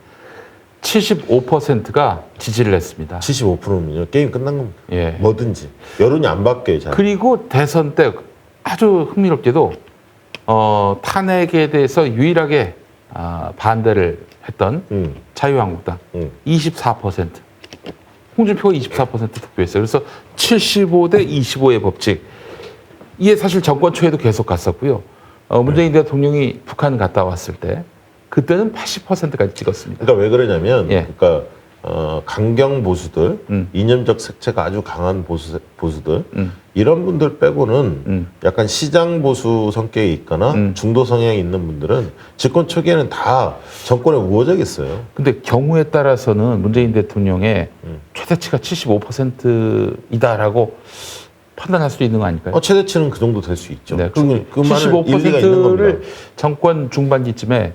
75%가 지지를 했습니다. 75%면요 게임 끝난 겁니다. 예. 뭐든지 여론이 안 바뀌어요. 잘. 그리고 대선 때 아주 흥미롭게도 탄핵에 대해서 유일하게 반대를 했던 자유한국당 24%. 홍준표가 24% 득표했어요. 그래서 75대 25의 법칙. 이게 사실 정권 초에도 계속 갔었고요. 문재인 대통령이 북한 갔다 왔을 때 그때는 80%까지 찍었습니다. 그러니까 왜 그러냐면 예. 그러니까 강경 보수들, 이념적 색채가 아주 강한 보수들 이런 분들 빼고는 약간 시장 보수 성격이 있거나 중도 성향이 있는 분들은 집권 초기에는 다 정권에 우호적이었어요. 근데 경우에 따라서는 문재인 대통령의 최대치가 75%이다라고 판단할 수도 있는 거 아닐까요? 최대치는 그 정도 될 수 있죠. 네, 그 말은 일리가 있는 75%를 겁니다. 정권 중반기쯤에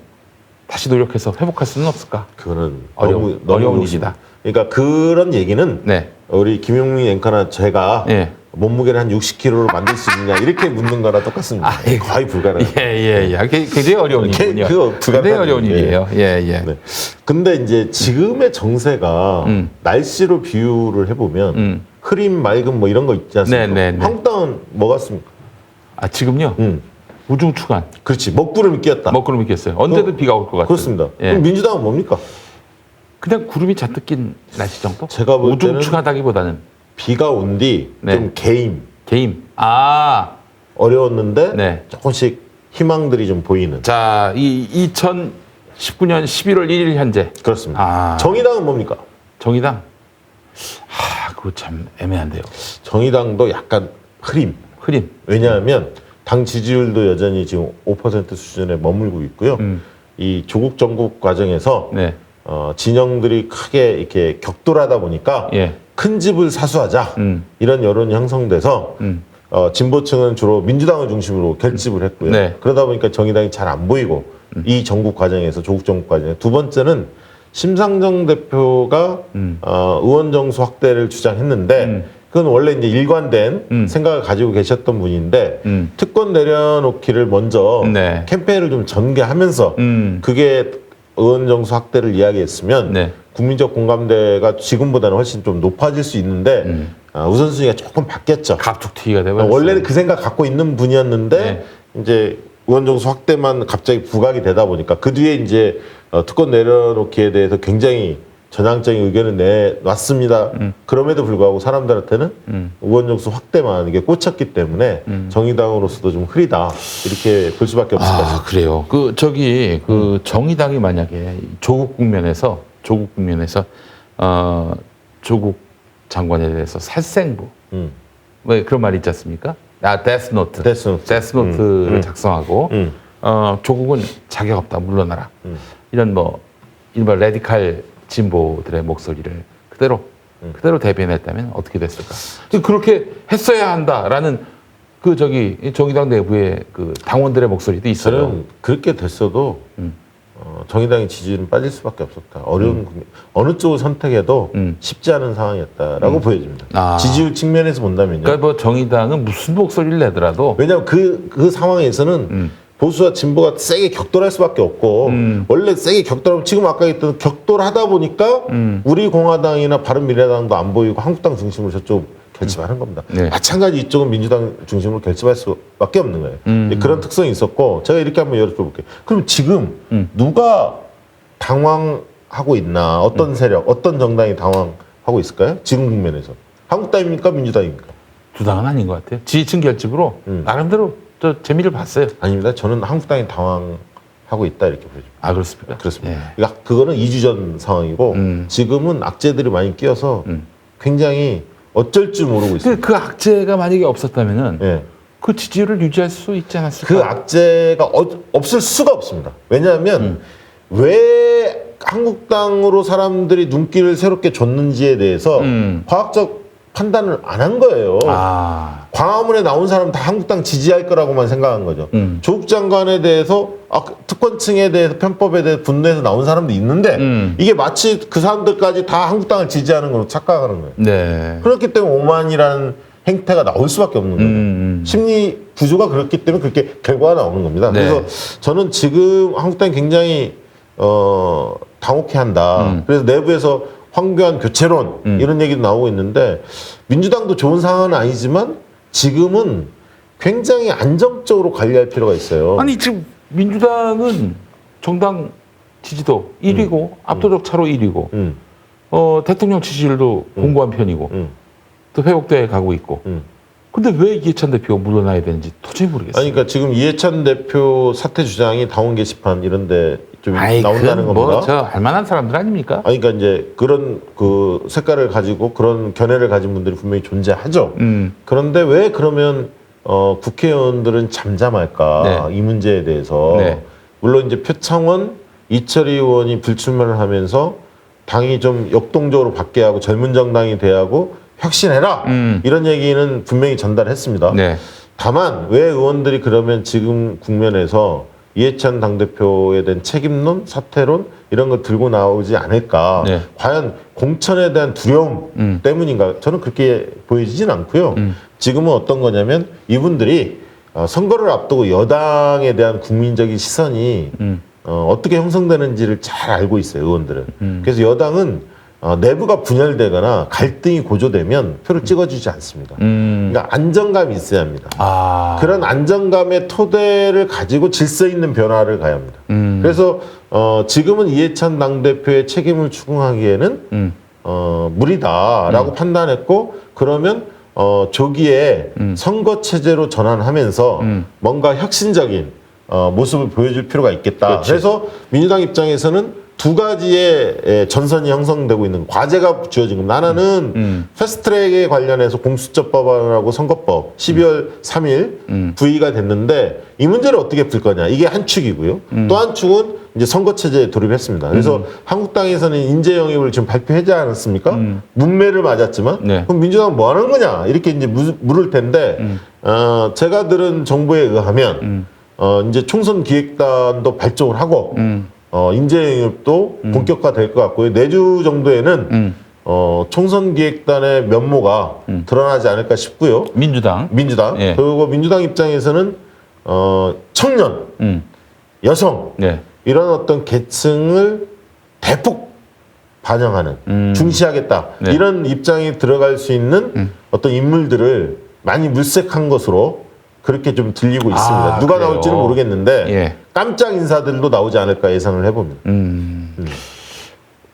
다시 노력해서 회복할 수는 없을까? 그거는 어려운 너무 일이다. 그러니까 그런 얘기는 네. 우리 김용민 앵커나 제가 예. 몸무게를 한 60kg로 만들 수 있느냐 이렇게 묻는 거나 똑같습니다. 거의 불가능. 예. 굉장히 어려운 일이군요. 그거 불가능한 굉장히 어려운 일이에요. 일이에요. 예. 네. 근데 이제 지금의 정세가 날씨로 비유를 해보면 흐림 맑음 뭐 이런 거 있지 않습니까? 네. 한국당은 뭐 같습니까? 지금요? 우중충한. 그렇지. 먹구름이 끼었다. 먹구름이 꼈어요. 언제든 비가 올 것 같아요. 그렇습니다. 예. 그럼 민주당은 뭡니까? 그냥 구름이 잔뜩 낀 날씨 정도? 제가 볼 때는 우중충하다기보다는 비가 온 뒤 좀 네. 개임. 어려웠는데 네. 조금씩 희망들이 좀 보이는. 자, 이 2019년 11월 1일 현재. 그렇습니다. 정의당은 뭡니까? 정의당. 그거 참 애매한데요. 정의당도 약간 흐림. 왜냐하면 당 지지율도 여전히 지금 5% 수준에 머물고 있고요. 이 조국 정국 과정에서 네. 진영들이 크게 이렇게 격돌하다 보니까 예. 큰 집을 사수하자 이런 여론이 형성돼서 진보층은 주로 민주당을 중심으로 결집을 했고요. 네. 그러다 보니까 정의당이 잘 안 보이고 이 정국 과정에서 조국 정국 과정에 두 번째는 심상정 대표가 의원 정수 확대를 주장했는데 그건 원래 이제 일관된 생각을 가지고 계셨던 분인데 특권 내려놓기를 먼저 네. 캠페인을 좀 전개하면서 그게 의원 정수 확대를 이야기했으면 네. 국민적 공감대가 지금보다는 훨씬 좀 높아질 수 있는데 우선순위가 조금 바뀌었죠. 갑툭튀기가 돼버렸어요. 원래는 그 생각 갖고 있는 분이었는데 네. 이제 의원 정수 확대만 갑자기 부각이 되다 보니까 그 뒤에 이제 특권 내려놓기에 대해서 굉장히 전향적인 의견을 내놨습니다. 그럼에도 불구하고 사람들한테는 의원 정수 확대만 이게 꽂혔기 때문에 정의당으로서도 좀 흐리다 이렇게 볼 수밖에 없을 것 같습니다. 그래요. 정의당이 만약에 조국 국면에서 조국 장관에 대해서 살생부 왜 그런 말이 있지 않습니까? 데스노트. 데스노트를 작성하고 조국은 자격 없다 물러나라. 이런 뭐 일반 레디칼 진보들의 목소리를 그대로 대변했다면 어떻게 됐을까? 그렇게 했어야 한다라는 정의당 내부의 그 당원들의 목소리도 있어요. 저는 그렇게 됐어도 정의당의 지지율은 빠질 수밖에 없었다. 어려운 어느 쪽을 선택해도 쉽지 않은 상황이었다라고 보여집니다. 지지율 측면에서 본다면요. 그러니까 뭐 정의당은 무슨 목소리를 내더라도 왜냐하면 그 상황에서는 보수와 진보가 세게 격돌할 수밖에 없고 원래 세게 격돌하면 지금 아까 했던 격돌하다 보니까 우리 공화당이나 바른미래당도 안 보이고 한국당 중심으로 저쪽 결집하는 겁니다. 네. 마찬가지 이쪽은 민주당 중심으로 결집할 수밖에 없는 거예요. 그런 특성이 있었고 제가 이렇게 한번 여쭤볼게요. 그럼 지금 누가 당황 당황하고 있나? 어떤 세력, 어떤 정당이 당황하고 있을까요? 지금 국면에서. 한국당입니까? 민주당입니까? 두 당은 아닌 것 같아요. 지지층 결집으로 나름대로 저 재미를 봤어요. 아닙니다. 저는 한국당이 당황하고 있다 이렇게 보여집니다. 아, 그렇습니까? 그렇습니다. 그러니까 그거는 2주 전 상황이고 지금은 악재들이 많이 끼어서 굉장히 어쩔 줄 모르고 있습니다. 그 악재가 만약에 없었다면은 예. 그 지지율을 유지할 수 있지 않았을까? 그 악재가 없을 수가 없습니다. 왜냐하면 왜 한국당으로 사람들이 눈길을 새롭게 줬는지에 대해서 과학적 판단을 안 한 거예요. 아, 광화문에 나온 사람 다 한국당 지지할 거라고만 생각한 거죠. 조국 장관에 대해서 특권층에 대해서 편법에 대해서 분노해서 나온 사람도 있는데 이게 마치 그 사람들까지 다 한국당을 지지하는 걸로 착각하는 거예요. 네. 그렇기 때문에 오만이라는 행태가 나올 수밖에 없는 거죠. 심리 구조가 그렇기 때문에 그렇게 결과가 나오는 겁니다. 네. 그래서 저는 지금 한국당이 굉장히 당혹해한다. 그래서 내부에서 황교안 교체론 이런 얘기도 나오고 있는데 민주당도 좋은 상황은 아니지만 지금은 굉장히 안정적으로 관리할 필요가 있어요. 아니 지금 민주당은 정당 지지도 1위고 압도적 차로 1위고 대통령 지지율도 공고한 편이고 또 회복대에 가고 있고 근데 왜 이해찬 대표가 물러나야 되는지 도저히 모르겠어요. 아니, 그러니까 지금 이해찬 대표 사퇴 주장이 당원 게시판 이런데 좀 나온다는 겁니다. 뭐저 할만한 사람들 아닙니까? 아니, 그러니까 이제 그런 그 색깔을 가지고 그런 견해를 가진 분들이 분명히 존재하죠. 그런데 왜 그러면 국회의원들은 잠잠할까? 이 문제에 대해서. 네. 물론 이제 표창원, 이철희 의원이 불출마를 하면서 당이 좀 역동적으로 받게 하고 젊은 정당이 돼야 하고 혁신해라! 이런 얘기는 분명히 전달했습니다. 네. 다만 왜 의원들이 그러면 지금 국면에서 이해찬 당대표에 대한 책임론, 사퇴론 이런 걸 들고 나오지 않을까. 네. 과연 공천에 대한 두려움 때문인가. 저는 그렇게 보이지진 않고요. 지금은 어떤 거냐면 이분들이 선거를 앞두고 여당에 대한 국민적인 시선이 어떻게 형성되는지를 잘 알고 있어요. 의원들은. 그래서 여당은 내부가 분열되거나 갈등이 고조되면 표를 찍어주지 않습니다. 그러니까 안정감이 있어야 합니다. 아. 그런 안정감의 토대를 가지고 질서 있는 변화를 가야 합니다. 그래서 지금은 이해찬 당대표의 책임을 추궁하기에는 무리다라고 판단했고 그러면 조기에 선거 체제로 전환하면서 뭔가 혁신적인 모습을 보여줄 필요가 있겠다. 그렇지. 그래서 민주당 입장에서는 두 가지의 전선이 형성되고 있는 과제가 주어진 겁니다. 하나는 패스트트랙에 관련해서 공수처 법안하고 선거법 12월 3일 부의가 됐는데 이 문제를 어떻게 풀 거냐 이게 한 축이고요. 또 한 축은 이제 선거 체제에 돌입했습니다. 그래서 한국당에서는 인재 영입을 지금 발표하지 않았습니까? 문매를 맞았지만 네. 그럼 민주당은 뭐 하는 거냐 이렇게 이제 물을 텐데 제가 들은 정보에 의하면 이제 총선 기획단도 발족을 하고 인재 영입도 본격화될 것 같고요. 내주 정도에는 총선 기획단의 면모가 드러나지 않을까 싶고요. 민주당. 민주당. 예. 그리고 민주당 입장에서는 청년, 여성 네. 이런 어떤 계층을 대폭 반영하는 중시하겠다 네. 이런 입장이 들어갈 수 있는 어떤 인물들을 많이 물색한 것으로 그렇게 좀 들리고 있습니다. 누가 그래요? 나올지는 모르겠는데 예. 깜짝 인사들도 나오지 않을까 예상을 해봅니다.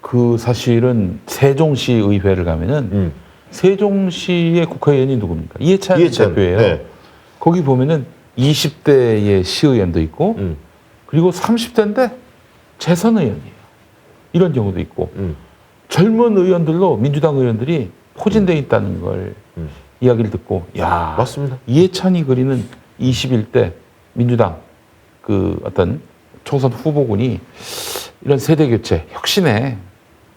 그 사실은 세종시 의회를 가면은 세종시의 국회의원이 누굽니까? 이해찬 대표예요. 네. 거기 보면은 20대의 시의원도 있고 그리고 30대인데 재선 의원이에요. 이런 경우도 있고 젊은 의원들로 민주당 의원들이 포진되어 있다는 걸 이야기를 듣고 야 맞습니다. 이해찬이 그리는 21대 민주당 그 어떤 총선 후보군이 이런 세대 교체 혁신에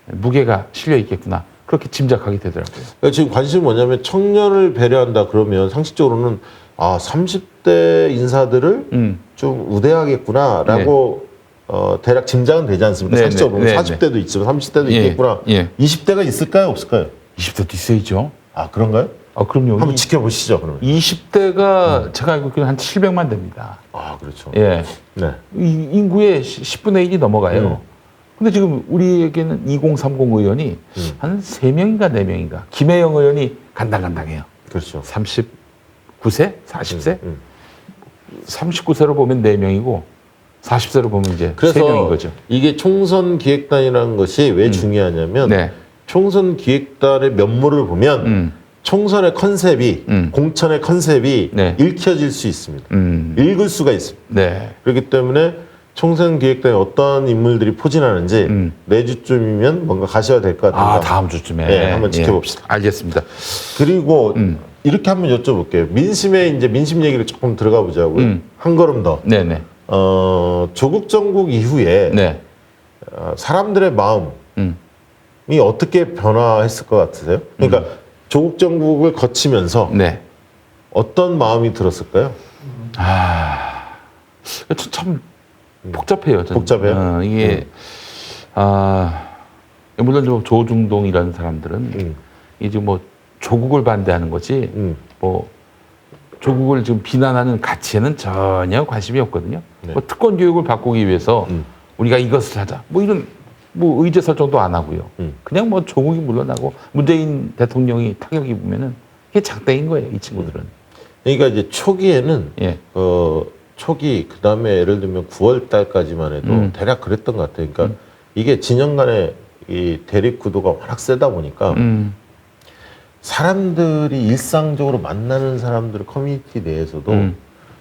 무게가 실려 있겠구나 그렇게 짐작하게 되더라고요. 그러니까 지금 관심이 뭐냐면 청년을 배려한다 그러면 상식적으로는 30대 인사들을 좀 우대하겠구나라고 대략 짐작은 되지 않습니까? 네네. 상식적으로 네네. 40대도 있지만 30대도 예. 있겠구나. 예. 20대가 있을까요? 없을까요? 20대도 있어야죠. 아 그런가요? 그럼요. 한번 지켜보시죠 그러면. 20대가 제가 알고 있기로는 한 700만 됩니다. 아 그렇죠. 예. 네. 인구의 10분의 1이 넘어가요. 근데 지금 우리에게는 2030 의원이 한 3명인가 4명인가. 김혜영 의원이 간당간당해요. 그렇죠. 39세? 40세? 39세로 보면 4명이고 40세로 보면 이제 그래서 3명인 거죠. 이게 총선 기획단이라는 것이 왜 중요하냐면 네. 총선 기획단의 면모를 보면 총선의 컨셉이 공천의 컨셉이 네. 읽혀질 수 있습니다. 읽을 수가 있습니다. 네. 그렇기 때문에 총선 기획단에 어떤 인물들이 포진하는지 내주쯤이면 뭔가 가셔야 될 것 같아요. 다음 주쯤에. 네, 한번 지켜봅시다. 알겠습니다. 그리고 이렇게 한번 여쭤볼게요. 민심 얘기를 조금 들어가 보자고요. 한 걸음 더. 네네. 조국 정국 이후에 네. 사람들의 마음이 어떻게 변화했을 것 같으세요? 그러니까 조국 정국을 거치면서 네. 어떤 마음이 들었을까요? 참 복잡해요. 저는. 복잡해요? 이게 물론 좀 조중동이라는 사람들은 이제 뭐 조국을 반대하는 거지 뭐 조국을 지금 비난하는 가치에는 전혀 관심이 없거든요. 네. 뭐 특권 교육을 바꾸기 위해서 우리가 이것을 하자. 뭐 이런 뭐 의제 설정도 안 하고요. 그냥 뭐 조국이 물러나고 문재인 대통령이 타격 입으면은 그게 장땡인 거예요. 이 친구들은. 그러니까 이제 초기에는 예. 초기 그다음에 예를 들면 9월 달까지만 해도 대략 그랬던 것 같아요. 그러니까 이게 진영 간의 이 대립 구도가 워낙 세다 보니까 사람들이 일상적으로 만나는 사람들 커뮤니티 내에서도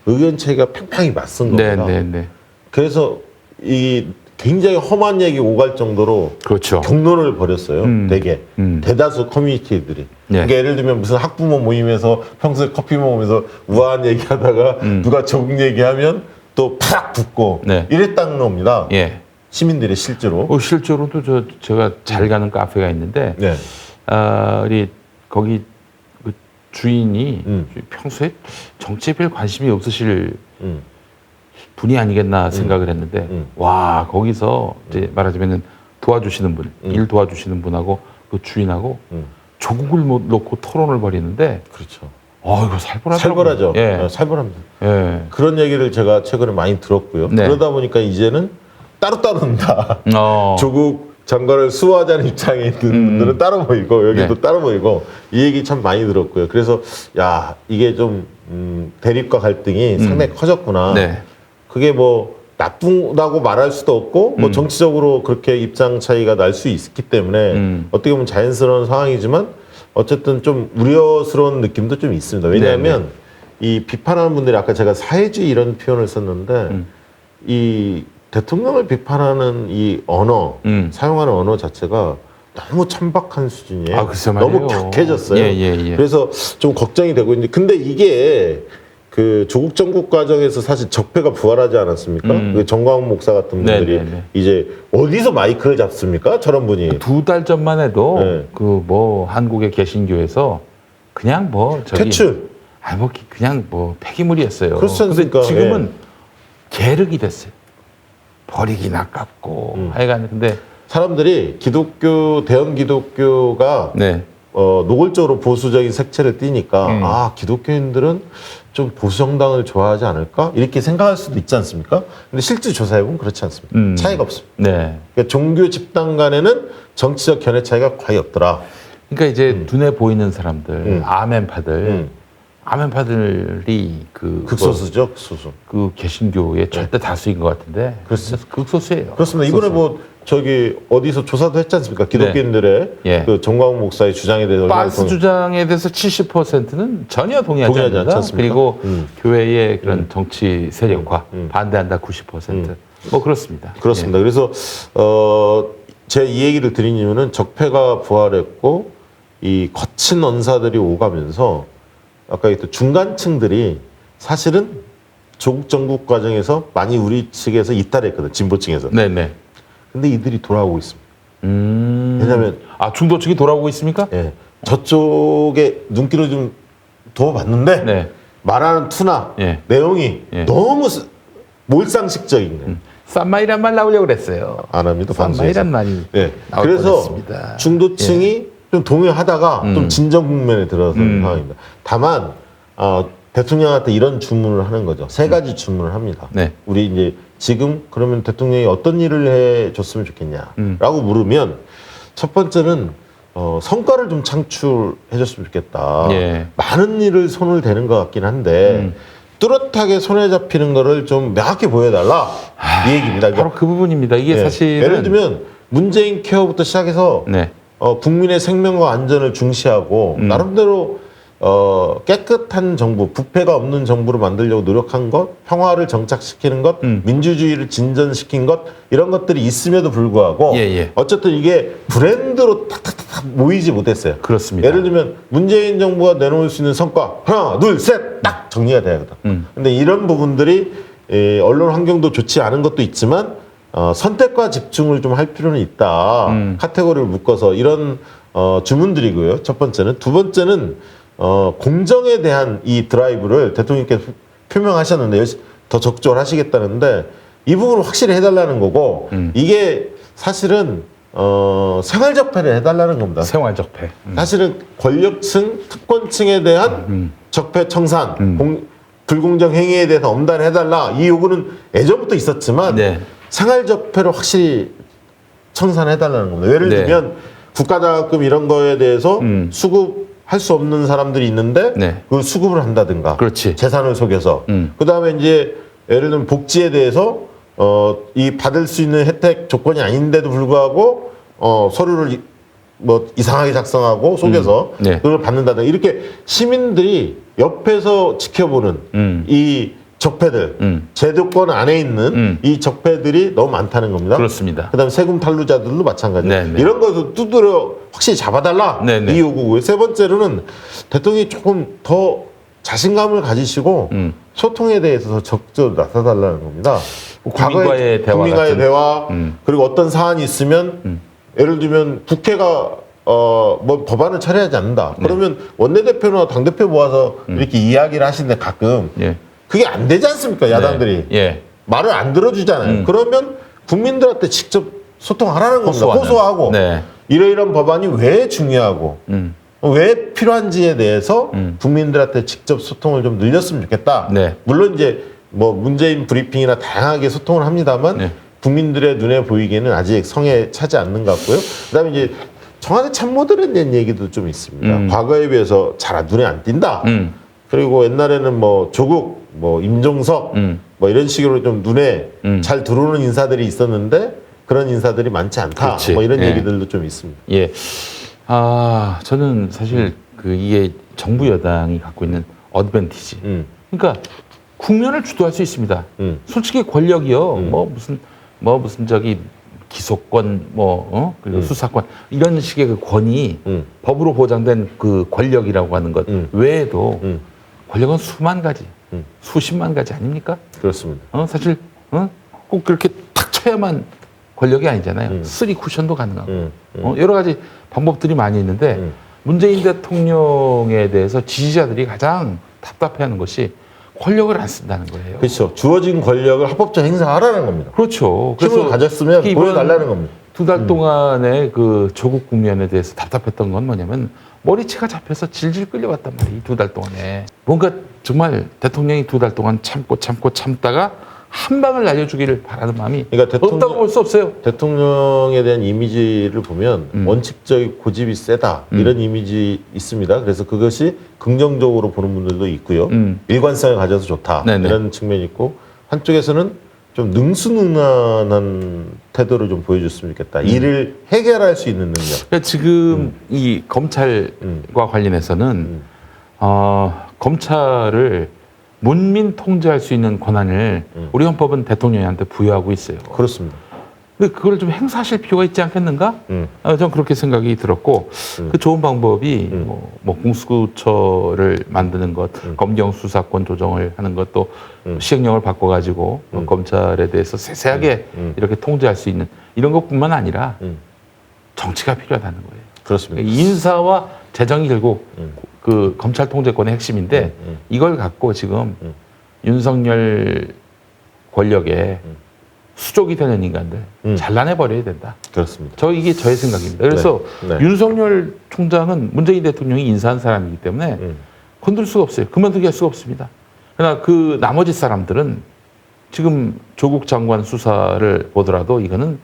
의견 차이가 팽팽히 맞선 겁니다. 네. 그래서 이 굉장히 험한 얘기 오갈 정도로 그렇죠. 격론을 벌였어요. 되게 대다수 커뮤니티들이. 네. 그러니까 예를 들면 무슨 학부모 모임에서 평소에 커피 먹으면서 우아한 얘기하다가 누가 조국 얘기하면 또 팍 붙고 네. 이랬다는 겁니다. 예. 시민들이 실제로. 실제로도 제가 잘 가는 카페가 있는데 네. 우리 거기 그 주인이 평소에 정치에 별 관심이 없으실 분이 아니겠나 생각을 했는데 와 거기서 이제 말하자면은 도와주시는 분, 일 도와주시는 분하고 그 주인하고 조국을 놓고 토론을 벌이는데 그렇죠. 이거 살벌하죠. 예. 살벌합니다. 예. 그런 얘기를 제가 최근에 많이 들었고요. 네. 그러다 보니까 이제는 따로따로입니다. 조국 장관을 수호하자는 입장에 있는 분들은 따로 보이고 여기도 네. 따로 보이고 이 얘기 참 많이 들었고요. 그래서 야 이게 좀 대립과 갈등이 상당히 커졌구나. 네. 그게 뭐 나쁘다고 말할 수도 없고 뭐 정치적으로 그렇게 입장 차이가 날 수 있기 때문에 어떻게 보면 자연스러운 상황이지만 어쨌든 좀 우려스러운 느낌도 좀 있습니다. 왜냐하면 이 비판하는 분들이 아까 제가 사회주의 이런 표현을 썼는데 이 대통령을 비판하는 이 언어, 사용하는 언어 자체가 너무 천박한 수준이에요. 글쎄 너무 말이에요. 격해졌어요. 예. 그래서 좀 걱정이 되고 있는데, 근데 이게 그 조국 정국 과정에서 사실 적폐가 부활하지 않았습니까? 그 정광훈 목사 같은 분들이 이제 어디서 마이크를 잡습니까? 저런 분이. 2달 전만 해도 네. 그 뭐 한국의 개신교에서 그냥 뭐 퇴출. 그냥 뭐 폐기물이었어요. 그렇지 않습니까? 근데 지금은 계륵이 됐어요. 버리긴 아깝고 하여간 근데 사람들이 기독교 대형 기독교가 네. 노골적으로 보수적인 색채를 띠니까 기독교인들은 좀 보수 정당을 좋아하지 않을까 이렇게 생각할 수도 있지 않습니까? 근데 실제 조사해보면 그렇지 않습니다. 차이가 없습니다. 네. 그러니까 종교 집단 간에는 정치적 견해 차이가 거의 없더라. 그러니까 이제 눈에 보이는 사람들, 아멘파들이 극소수죠, 극소수. 그 개신교의 절대 다수인 것 같은데. 그렇습니다. 극소수예요. 그렇습니다. 이번에 뭐 저기 어디서 조사도 했지 않습니까? 기독교인들의 그 정광훈 목사의 주장에 대해서 반스 주장에 대해서 70%는 전혀 동의하지 않지 않는다. 않습니까? 그리고 교회의 그런 정치 세력화 반대한다 90%. 뭐 그렇습니다. 그렇습니다. 그래서 제 이 얘기를 드린 이유는 적폐가 부활했고 이 거친 언사들이 오가면서 아까 얘기했던 중간층들이 사실은 조국 정국 과정에서 많이 우리 측에서 이탈했거든. 진보 층에서. 네네. 근데 이들이 돌아오고 있습니다. 왜냐하면 중도 측이 돌아오고 있습니까? 예, 저쪽에 눈길을 좀 둬봤는데 말하는 투나 내용이 너무 몰상식적인 거예요. 쌈마이란 말 나오려고 그랬어요. 안 합니다. 쌈마이란 말이 나올 그래서 뻔했습니다. 중도층이 좀 동요하다가 좀 진정 국면에 들어서는 상황입니다. 다만 대통령한테 이런 주문을 하는 거죠. 3가지 주문을 합니다. 우리 이제 지금 그러면 대통령이 어떤 일을 해줬으면 좋겠냐라고 물으면 첫 번째는 성과를 좀 창출해줬으면 좋겠다. 많은 일을 손을 대는 것 같긴 한데 뚜렷하게 손에 잡히는 거를 좀 명확히 보여달라 이 얘기입니다. 바로 그 부분입니다. 이게 사실 예를 들면 문재인 케어부터 시작해서 네. 국민의 생명과 안전을 중시하고 나름대로 깨끗한 정부, 부패가 없는 정부를 만들려고 노력한 것, 평화를 정착시키는 것, 민주주의를 진전시킨 것 이런 것들이 있음에도 불구하고 어쨌든 이게 브랜드로 탁탁탁 모이지 못했어요. 그렇습니다. 예를 들면 문재인 정부가 내놓을 수 있는 성과 하나, 둘, 셋 딱 정리가 돼야거든. 근데 이런 부분들이 언론 환경도 좋지 않은 것도 있지만 선택과 집중을 좀 할 필요는 있다. 카테고리를 묶어서 이런 주문들이고요. 첫 번째는. 두 번째는 공정에 대한 이 드라이브를 대통령께서 표명하셨는데 더 적극적으로 하시겠다는데 이 부분을 확실히 해달라는 거고 이게 사실은 생활적폐를 해달라는 겁니다. 생활적폐. 사실은 권력층, 특권층에 대한 적폐 청산, 불공정 행위에 대해서 엄단해달라 이 요구는 예전부터 있었지만 생활적폐를 확실히 청산해달라는 겁니다. 예를 들면 국가자금 이런 거에 대해서 수급할 수 없는 사람들이 있는데 그 수급을 한다든가 재산을 속여서 그 다음에 이제 예를 들면 복지에 대해서 이 받을 수 있는 혜택 조건이 아닌데도 불구하고 서류를 뭐 이상하게 작성하고 속여서 그걸 받는다든가 이렇게 시민들이 옆에서 지켜보는 이 적폐들 제도권 안에 있는 이 적폐들이 너무 많다는 겁니다. 그렇습니다. 그다음에 세금 탈루자들도 마찬가지예요. 이런 것도 두드려 확실히 잡아달라 이 요구고요. 세 번째로는 대통령이 조금 더 자신감을 가지시고 소통에 대해서 더 적극적으로 나서달라는 겁니다. 국민과의 대화, 국민과의 대화 그리고 어떤 사안이 있으면 예를 들면 국회가 뭐 법안을 처리하지 않는다. 그러면 원내대표나 당대표 모아서 이렇게 이야기를 하시는데 가끔 그게 안 되지 않습니까? 야당들이 말을 안 들어주잖아요. 그러면 국민들한테 직접 소통하라는 겁니다. 호소하고 이러이러한 법안이 왜 중요하고 왜 필요한지에 대해서 국민들한테 직접 소통을 좀 늘렸으면 좋겠다. 물론 이제 뭐 문재인 브리핑이나 다양하게 소통을 합니다만 국민들의 눈에 보이기에는 아직 성에 차지 않는 것 같고요. 그다음에 이제 청와대 참모들에 대한 얘기도 좀 있습니다. 과거에 비해서 잘 눈에 안 띈다. 그리고 옛날에는 뭐 조국, 뭐 임종석, 뭐 이런 식으로 좀 눈에 잘 들어오는 인사들이 있었는데 그런 인사들이 많지 않다. 뭐 이런 얘기들도 좀 있습니다. 저는 사실 이게 정부 여당이 갖고 있는 어드밴티지. 그러니까 국면을 주도할 수 있습니다. 솔직히 권력이요. 무슨 저기 기소권 그리고 수사권 이런 식의 그 권위 법으로 보장된 그 권력이라고 하는 것 외에도 권력은 수만 가지, 수십만 가지 아닙니까? 그렇습니다. 사실 꼭 그렇게 탁 쳐야만 권력이 아니잖아요. 쓰리 쿠션도 가능하고 여러 가지 방법들이 많이 있는데 문재인 대통령에 대해서 지지자들이 가장 답답해하는 것이 권력을 안 쓴다는 거예요. 그렇죠. 주어진 권력을 합법적 행사하라는 겁니다. 그렇죠. 힘을 가졌으면 보여달라는 겁니다. 두 달 동안의 그 조국 국면에 대해서 답답했던 건 뭐냐면 머리채가 잡혀서 질질 끌려왔단 말이에요. 2달 동안에. 뭔가 정말 대통령이 2달 동안 참다가 한 방을 날려주기를 바라는 마음이 없다고 볼 수 없어요. 대통령에 대한 이미지를 보면 원칙적인 고집이 세다 이런 이미지 있습니다. 그래서 그것이 긍정적으로 보는 분들도 있고요. 일관성을 가져서 좋다 이런 측면이 있고 한쪽에서는 좀 능수능란한 태도를 좀 보여줬으면 좋겠다. 일을 해결할 수 있는 능력. 그러니까 지금 이 검찰과 관련해서는 검찰을 문민 통제할 수 있는 권한을 우리 헌법은 대통령한테 부여하고 있어요. 그렇습니다. 근데 그걸 좀 행사하실 필요가 있지 않겠는가? 저는 그렇게 생각이 들었고 그 좋은 방법이 뭐 공수처를 만드는 것, 검경 수사권 조정을 하는 것도 시행령을 바꿔가지고 검찰에 대해서 세세하게 이렇게 통제할 수 있는 이런 것뿐만 아니라 정치가 필요하다는 거예요. 그렇습니다. 인사와 재정이 결국 그 검찰 통제권의 핵심인데 이걸 갖고 지금 윤석열 권력에 수족이 되는 인간들 잘라내버려야 된다. 그렇습니다. 이게 저의 생각입니다. 그래서 윤석열 총장은 문재인 대통령이 인사한 사람이기 때문에 건들 수가 없어요. 그만두게 할 수가 없습니다. 그러나 그 나머지 사람들은 지금 조국 장관 수사를 보더라도 이거는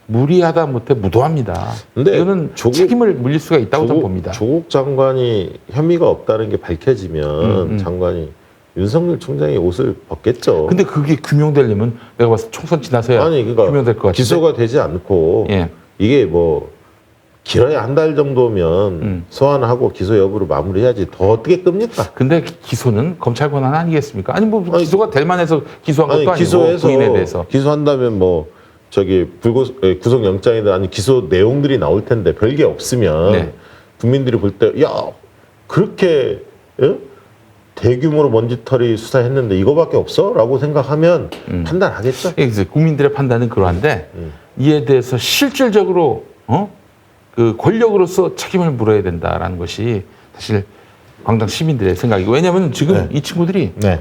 무리하다 못해 무도합니다. 근데 이거는 책임을 물릴 수가 있다고 저는 봅니다. 조국 장관이 혐의가 없다는 게 밝혀지면 장관이 윤석열 총장이 옷을 벗겠죠. 근데 그게 규명되려면 내가 봤을 때 총선 지나서야 그러니까 규명될 것 같은데. 기소가 되지 않고 예. 이게 뭐 길어야 한 달 정도면 소환하고 기소 여부를 마무리해야지 더 어떻게 끕니까? 근데 기소는 검찰 권한 아니겠습니까? 아니 뭐 기소가 될 만해서 기소한 것도 아니고 기소해서 부인에 대해서. 기소한다면 뭐 저기 구속영장이나 아니 기소 내용들이 나올 텐데 별게 없으면 네. 국민들이 볼 때 야 그렇게 대규모로 먼지털이 수사했는데 이거밖에 없어? 라고 생각하면 판단하겠죠. 그래서 국민들의 판단은 그러한데 이에 대해서 실질적으로 그 권력으로서 책임을 물어야 된다라는 것이 사실 광장 시민들의 생각이고, 왜냐하면 지금 네. 이 친구들이 네.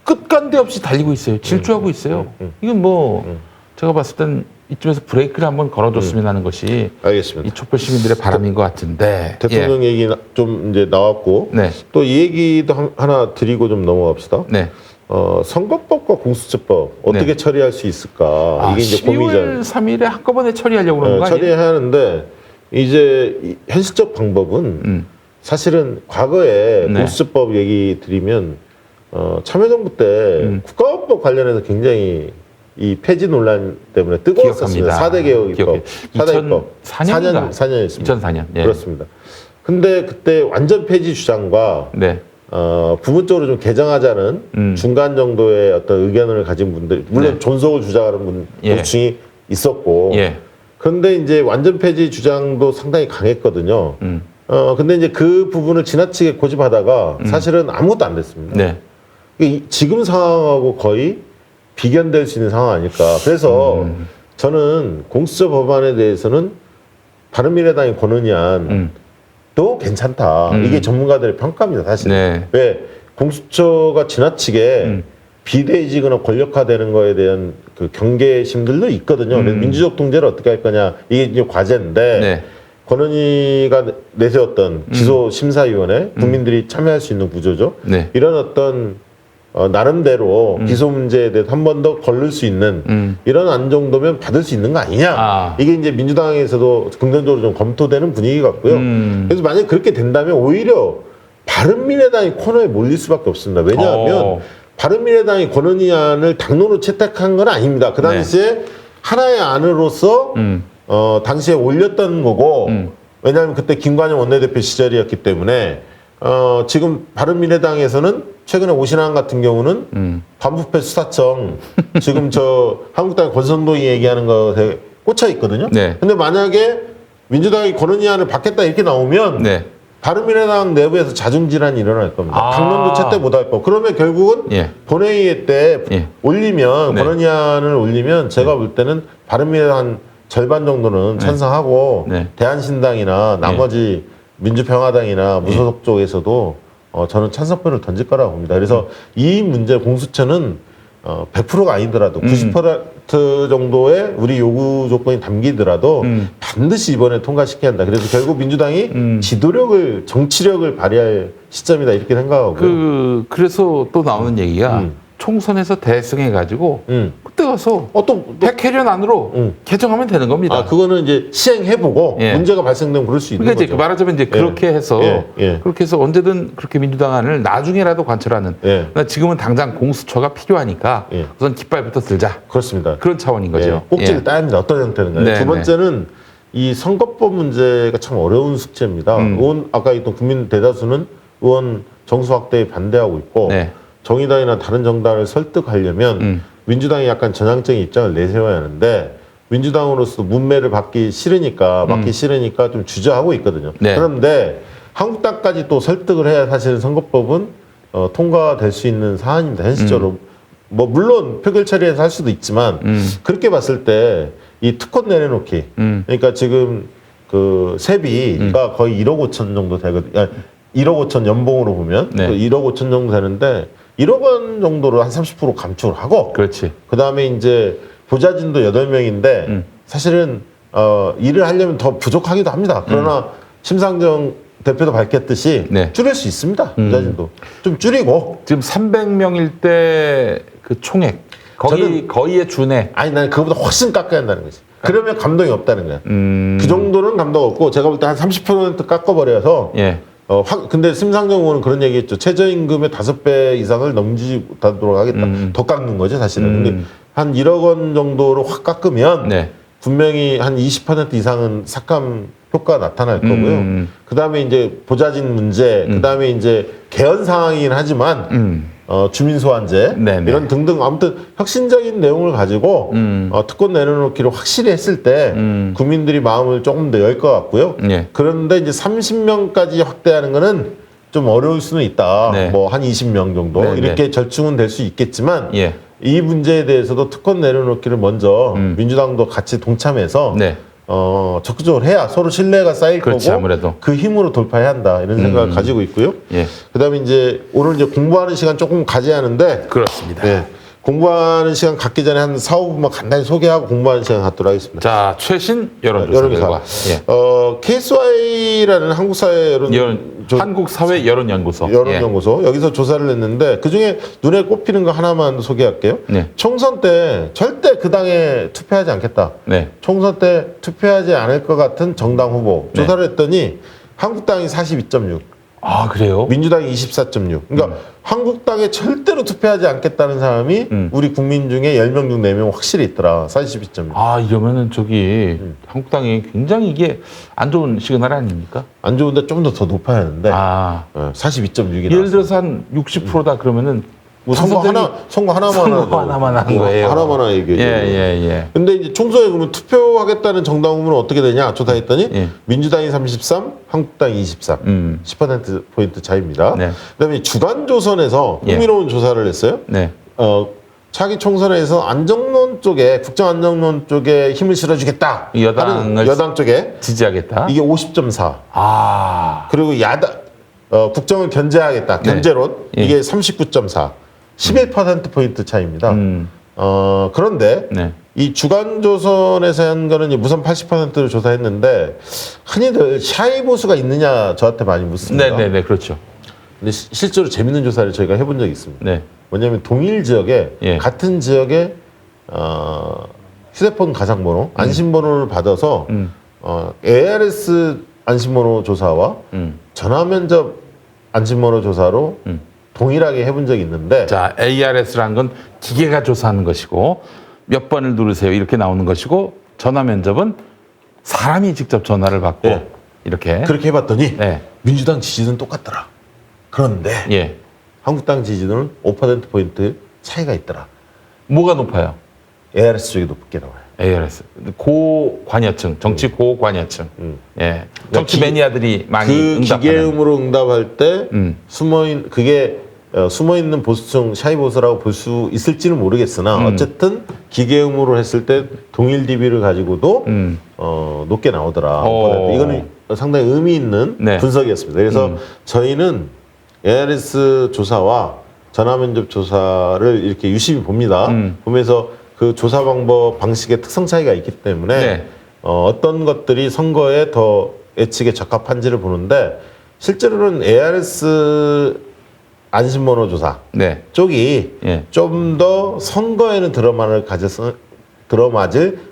끝간데 없이 달리고 있어요. 질주하고 있어요. 이건 뭐 제가 봤을 땐 이쯤에서 브레이크를 한번 걸어줬으면 하는 것이 알겠습니다. 이 촛불 시민들의 바람인 것 같은데. 대통령 얘기 좀 이제 나왔고 네. 또 이 얘기도 하나 드리고 좀 넘어갑시다. 네. 선거법과 공수처법 어떻게 네. 처리할 수 있을까? 이게 이제 12월 고민이잖아요. 3일에 한꺼번에 처리하려고 그러는 거 아니에요? 처리해야 하는데 이제 이 현실적 방법은 사실은 과거에 네. 공수처법 얘기 드리면 참여정부 때 국가원법 관련해서 굉장히 이 폐지 논란 때문에 뜨거웠었습니다. 기억합니다. 4대 개혁입법, 4대 입법. 2004년인가? 4년이었습니다. 2004년. 예. 그렇습니다. 근데 그때 완전 폐지 주장과 네. 부분적으로 좀 개정하자는 중간 정도의 어떤 의견을 가진 분들, 물론 네. 존속을 주장하는 분 예. 중이 있었고, 예. 그런데 이제 완전 폐지 주장도 상당히 강했거든요. 근데 이제 그 부분을 지나치게 고집하다가 사실은 아무것도 안 됐습니다. 네. 지금 상황하고 거의 비견될 수 있는 상황 아닐까. 그래서 저는 공수처 법안에 대해서는 바른미래당의 권은희안 또 괜찮다. 이게 전문가들의 평가입니다, 사실. 네. 왜 공수처가 지나치게 비대해지거나 권력화되는 거에 대한 그 경계심들도 있거든요. 그래서 민주적 통제를 어떻게 할 거냐 이게 이제 과제인데 네. 권은희가 내세웠던 기소심사위원회 국민들이 참여할 수 있는 구조죠. 네. 이런 어떤 나름대로 기소 문제에 대해서 한 번 더 걸릴 수 있는 이런 안 정도면 받을 수 있는 거 아니냐. 이게 이제 민주당에서도 긍정적으로 좀 검토되는 분위기 같고요. 그래서 만약에 그렇게 된다면 오히려 바른미래당이 코너에 몰릴 수밖에 없습니다. 왜냐하면 바른미래당이 권은희안을 당론으로 채택한 건 아닙니다. 그 당시에 하나의 안으로서 당시에 올렸던 거고 왜냐하면 그때 김관영 원내대표 시절이었기 때문에 지금 바른미래당에서는 최근에 오신환 같은 경우는 반부패 수사청 지금 저 한국당 권선동이 얘기하는 것에 꽂혀 있거든요. 네. 근데 만약에 민주당이 권은희안을 받겠다 이렇게 나오면 네. 바른미래당 내부에서 자중질환이 일어날 겁니다. 당론도 채택 못할 거. 그러면 결국은 예. 본회의 때 예. 올리면 네. 권은희안을 올리면 제가 볼 때는 바른미래당 절반 정도는 찬성하고 네. 대한신당이나 나머지 민주평화당이나 무소속 쪽에서도 저는 찬성표를 던질 거라고 봅니다. 그래서 이 문제 공수처는 100%가 아니더라도 90% 정도의 우리 요구 조건이 담기더라도 반드시 이번에 통과시켜야 한다. 그래서 결국 민주당이 지도력을, 정치력을 발휘할 시점이다 이렇게 생각하고요. 그래서 또 나오는 얘기가 총선에서 대승해가지고 그때 가서 또 백혜련 안으로 개정하면 되는 겁니다. 그거는 이제 시행해보고 예. 문제가 발생되면 그럴 수 있는 그러니까 거죠. 이제 말하자면 이제 그렇게 해서 그렇게 해서 언제든 그렇게 민주당 안을 나중에라도 관철하는. 그러니까 지금은 당장 공수처가 필요하니까 우선 깃발부터 들자. 그렇습니다. 그런 차원인 거죠. 꼭지를 따야 합니다. 어떤 형태인가요? 네, 두 번째는 이 선거법 문제가 참 어려운 숙제입니다. 의원 아까 있던 국민 대다수는 의원 정수 확대에 반대하고 있고 네. 정의당이나 다른 정당을 설득하려면 민주당이 약간 전향적인 입장을 내세워야 하는데 민주당으로서 문매를 받기 싫으니까 좀 주저하고 있거든요. 네. 그런데 한국당까지 또 설득을 해야 사실은 선거법은 통과될 수 있는 사안입니다. 현실적으로 뭐 물론 표결 처리해서 할 수도 있지만 그렇게 봤을 때 이 특권 내려놓기 그러니까 지금 그 세비가 거의 1억 5천 정도 되거든요. 아니, 1억 5천 연봉으로 보면 네. 1억 5천 정도 되는데 1억 원 정도로 한 30% 감축을 하고 그렇지. 그다음에 이제 보좌진도 8명인데 사실은 일을 하려면 더 부족하기도 합니다. 그러나 심상정 대표도 밝혔듯이 네. 줄일 수 있습니다. 보좌진도 좀 줄이고 지금 300명일 때 그 총액 거기에 준해. 아니 나는 그거보다 훨씬 깎아야 한다는 거지. 그러면 감동이 없다는 거야. 그 정도는 감동 없고 제가 볼 때 한 30% 깎아버려서 예. 근데 심상정 의원은 그런 얘기했죠. 최저임금의 5배 이상을 넘지 못하도록 하겠다. 더 깎는 거죠, 사실은. 근데 한 1억 원 정도로 확 깎으면 네. 분명히 한 20% 이상은 삭감 효과가 나타날 거고요. 그 다음에 이제 보좌진 문제, 그 다음에 이제 개헌 상황이긴 하지만, 주민소환제, 네네. 이런 등등 아무튼 혁신적인 내용을 가지고, 특권 내려놓기를 확실히 했을 때, 국민들이 마음을 조금 더 열 것 같고요. 예. 그런데 이제 30명까지 확대하는 거는 좀 어려울 수는 있다. 네. 뭐 한 20명 정도. 네네. 이렇게 절충은 될 수 있겠지만, 예. 이 문제에 대해서도 특권 내려놓기를 먼저 민주당도 같이 동참해서 네. 적극적으로 해야 서로 신뢰가 쌓일 그렇지, 거고 아무래도. 그 힘으로 돌파해야 한다 이런 생각을 가지고 있고요. 예. 그다음에 이제 오늘 이제 공부하는 시간 조금 가져야하는데 그렇습니다. 네, 공부하는 시간 갖기 전에 한 4, 5분만 간단히 소개하고 공부하는 시간 갖도록 하겠습니다. 자, 최신 여론조사 결과. 예. KSY라는 한국사회 여론연구소. 여론연구소 여기서 조사를 했는데 그중에 눈에 꼽히는 거 하나만 소개할게요. 네. 총선 때 절대 그 당에 투표하지 않겠다. 네. 총선 때 투표하지 않을 것 같은 정당 후보 네. 조사를 했더니 한국당이 42.6, 아, 그래요? 민주당이 24.6. 그러니까 한국당에 절대로 투표하지 않겠다는 사람이 우리 국민 중에 10명 중 4명 확실히 있더라. 42.6. 아, 이러면은 한국당이 굉장히 이게 안 좋은 시그널 아닙니까? 안 좋은데 좀 더 높아야 하는데 아. 42.6이 예를 들어서 한 60%다 그러면은 뭐 선거 하나만 한 거예요. 하나만 얘기해. 예. 근데 이제 총선에 그러면 투표하겠다는 정당 후보는 어떻게 되냐 조사했더니 예. 민주당이 33, 한국당이 23, 10%포인트 차이입니다. 네. 그다음에 주간조선에서 흥미로운 조사를 했어요. 네. 차기 총선에서 안정론 쪽에 국정안정론 쪽에 힘을 실어주겠다. 여당을 여당 쪽에 지지하겠다. 이게 50.4. 아. 그리고 야당 국정을 견제하겠다. 네. 견제론 예. 이게 39.4. 11%포인트 차이입니다. 그런데 네. 이 주간조선에서 한 거는 이제 무선 80%를 조사했는데 흔히들 샤이 보수가 있느냐 저한테 많이 묻습니다. 네네네, 그렇죠. 근데 실제로 재밌는 조사를 저희가 해본 적이 있습니다. 네. 뭐냐면 동일 지역에 예. 같은 지역에 휴대폰 가상번호, 안심번호를 받아서 ARS 안심번호 조사와 전화면접 안심번호 조사로 동일하게 해본 적이 있는데 자, ARS라는 건 기계가 조사하는 것이고 몇 번을 누르세요 이렇게 나오는 것이고 전화 면접은 사람이 직접 전화를 받고 네. 이렇게 그렇게 해봤더니 네. 민주당 지지는 똑같더라. 그런데 예. 한국당 지지는 5%포인트 차이가 있더라. 뭐가 높아요? ARS 쪽이 높게 나와요. ARS 고관여층, 정치 고관여층. 예. 정치 매니아들이 많이 그 응답하는. 기계음으로 응답할 때 숨어 있는 보수층 샤이 보수라고 볼 수 있을지는 모르겠으나 어쨌든 기계음으로 했을 때 동일 DB를 가지고도 높게 나오더라. 이거는 상당히 의미 있는 네. 분석이었습니다. 그래서 저희는 ARS 조사와 전화면접 조사를 이렇게 유심히 봅니다. 보면서 그 조사 방식의 특성 차이가 있기 때문에 네. 어떤 것들이 선거에 더 예측에 적합한지를 보는데 실제로는 ARS 안심번호 조사 네. 쪽이 예. 좀 더 선거에는 들어맞을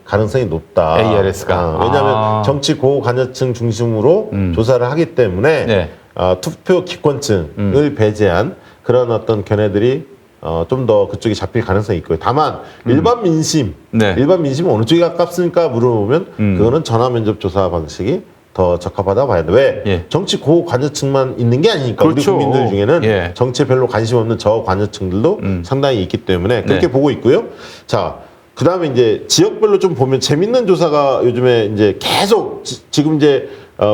가능성이 높다. ARS가. 왜냐하면 정치 고관여층 중심으로 조사를 하기 때문에 네. 투표 기권층을 배제한 그런 어떤 견해들이 좀 더 그쪽이 잡힐 가능성이 있고요. 다만 일반 민심, 네. 일반 민심은 어느 쪽이 가깝습니까? 물어보면 그거는 전화 면접 조사 방식이 더 적합하다 봐야 돼. 왜? 예. 정치 고관여층만 있는 게 아니니까. 그렇죠. 우리 국민들 중에는 예. 정치에 별로 관심 없는 저관여층들도 상당히 있기 때문에 그렇게 네. 보고 있고요. 자, 그다음에 이제 지역별로 좀 보면 재밌는 조사가 요즘에 이제 계속 지금 이제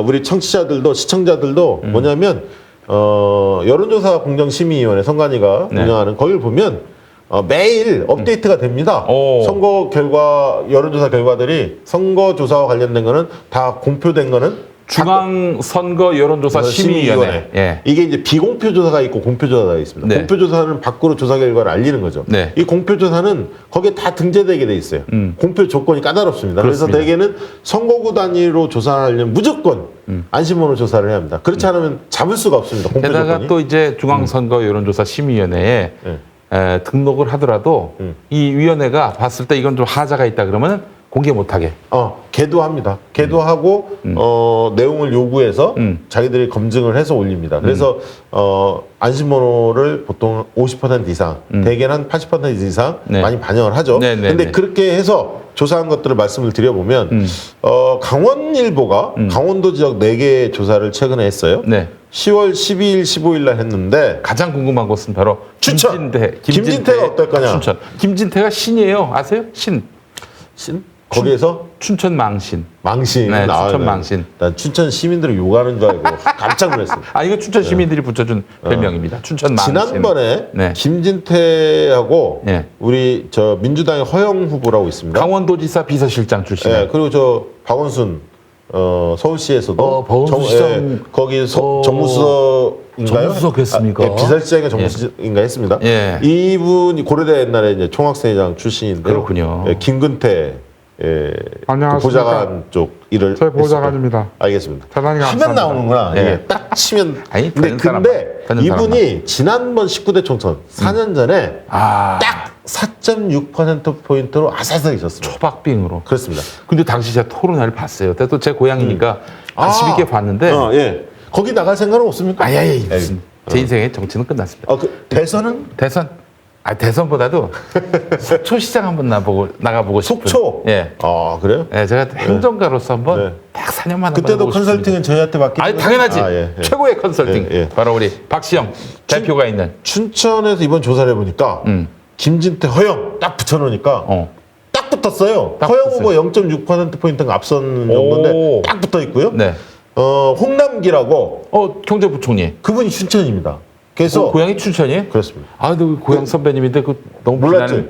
우리 청취자들도 시청자들도 뭐냐면 여론조사 공정심의위원회 선관위가 네. 운영하는 거기를 보면 매일 업데이트가 됩니다. 오. 선거 결과 여론조사 결과들이 선거조사와 관련된 거는 다 공표된 거는 중앙선거 여론조사 심의위원회. 예. 이게 이제 비공표 조사가 있고 공표 조사가 있습니다. 네. 공표 조사는 밖으로 조사 결과를 알리는 거죠. 네. 이 공표 조사는 거기에 다 등재되게 돼 있어요. 공표 조건이 까다롭습니다. 그렇습니다. 그래서 대개는 선거구 단위로 조사하려면 무조건 안심번호 조사를 해야 합니다. 그렇지 않으면 잡을 수가 없습니다. 공표 게다가 조건이. 또 이제 중앙선거 여론조사 심의위원회에 등록을 하더라도 이 위원회가 봤을 때 이건 좀 하자가 있다 그러면 공개 못하게. 계도합니다. 계도하고 내용을 요구해서 자기들이 검증을 해서 올립니다. 그래서 안심번호를 보통 50% 이상, 대개는 한 80% 이상 네. 많이 반영을 하죠. 근데 그렇게 해서 조사한 것들을 말씀을 드려보면 강원일보가 강원도 지역 4개 조사를 최근에 했어요. 네. 10월 12일, 15일 날 했는데 가장 궁금한 것은 바로 춘천. 김진태. 김진태가 어떨 거냐? 춘천. 김진태가 신이에요. 아세요? 신. 거기에서 춘천 망신. 망신. 네, 춘천 망신. 난 춘천 시민들을 욕하는 줄 알고 깜짝 놀랐어요. 이거 춘천 시민들이 붙여준 별명입니다. 춘천 망신. 지난번에 네. 김진태하고 네. 우리 저 민주당의 허영 후보라고 있습니다. 강원도지사 비서실장 출신. 네, 그리고 저 박원순 서울시에서도 박원순 거기 정무수석인가요? 정무수석 했습니까? 비서실장인가 정무수석인가 했습니다. 예. 이분이 고려대 옛날에 이제 총학생회장 출신인데 그렇군요. 김근태 안녕하십니까. 보좌관 쪽 일을 저희 보좌관입니다. 알겠습니다. 대단히 하면 감사합니다. 나오는구나. 예. 이게 딱 치면. 아니, 근데 이분이 지난번 19대 총선 4년 전에 딱 4.6%포인트로 아사스하게 졌습니다. 초박빙으로. 그렇습니다. 근데 당시 제가 토론회를 봤어요. 또 제 고향이니까 관심 있게 봤는데. 예. 거기 나갈 생각은 없습니까? 무슨. 제 인생의 정치는 끝났습니다. 대선은? 대선보다도 속초시장 한번 나가보고 싶은. 속초? 예. 그래요? 네, 제가 행정가로서 한번 네. 딱 4년만 한번 그때도 해보고 싶습니다. 컨설팅은 저희한테 맡기는 당연하지. 예. 최고의 컨설팅. 예. 바로 우리 박시영 대표가 있는. 춘천에서 이번 조사를 해보니까 김진태, 허영 딱 붙여놓으니까 딱 붙었어요. 딱 허영 붙었어요. 후보 0.6%포인트가 앞선 정도인데 딱 붙어 있고요. 네. 홍남기라고 경제부총리. 그분이 춘천입니다. 그래서 고향이 춘천이에요? 그렇습니다. 근데 고향 선배님인데 너무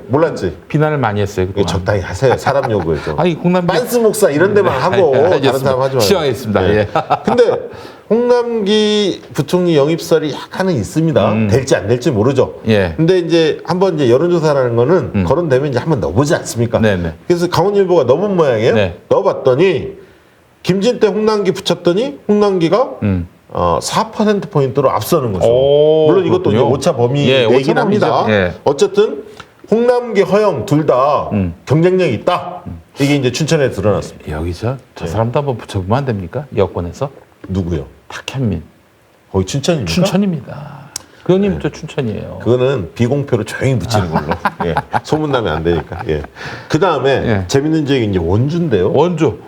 몰랐지. 비난을 많이 했어요. 그동안. 적당히 하세요. 사람 요구해서. 홍남기 빤스 목사 이런 데만 하고 다른 사람 하지 말고. 시원하겠습니다. 네. 예. 근데 홍남기 부총리 영입설이 약간은 있습니다. 될지 안 될지 모르죠. 예. 근데 이제 한번 이제 여론조사라는 거는 거론되면 이제 한번 넣어보지 않습니까? 네네. 그래서 강원일보가 넣어본 모양이에요. 네. 넣어봤더니 김진태 홍남기 붙였더니 홍남기가 4%포인트로 앞서는 거죠. 물론 이것도 이제 그렇군요. 오차 범위 예, 내긴 오차 범위죠. 합니다. 예. 어쨌든 홍남기, 허영 둘 다 경쟁력이 있다. 이게 이제 춘천에 드러났습니다. 여기 저 사람도 한번 붙여보면 안 됩니까? 여권에서 누구요? 탁현민. 거기 춘천입니까? 춘천입니다. 그 형님부터 춘천이에요. 그거는 비공표로 조용히 붙이는 걸로. 예. 소문나면 안 되니까. 예. 그 다음에 예. 재밌는 지역이 이제 원주인데요.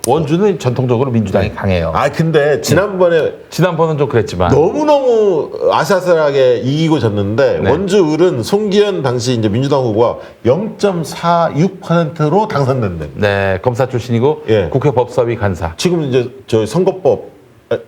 원주는 전통적으로 민주당이 강해요. 근데 지난번에 지난번은 좀 그랬지만 너무너무 아슬아슬하게 이기고 졌는데 네. 원주을은 송기현 당시 이제 민주당 후보가 0.46%로 당선된다. 네, 검사 출신이고 예. 국회 법사위 간사. 지금 이제 저 선거법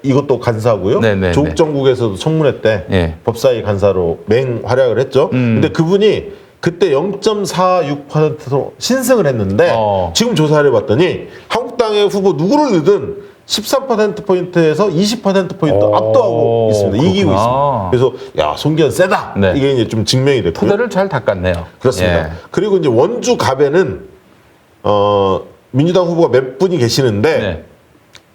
이것도 간사고요. 네네네. 조국 정국에서도 청문회 때 예. 법사위 간사로 맹활약을 했죠. 근데 그분이 그때 0.46%로 신승을 했는데 지금 조사를 해봤더니 한국당의 후보 누구를 넣든 13%포인트에서 20%포인트 압도하고 있습니다. 그렇구나. 이기고 있습니다. 그래서 야 송기현 세다. 네. 이게 이제 좀 증명이 됐고요. 토대를 잘 닦았네요. 그렇습니다. 예. 그리고 이제 원주 갑에는 민주당 후보가 몇 분이 계시는데 네.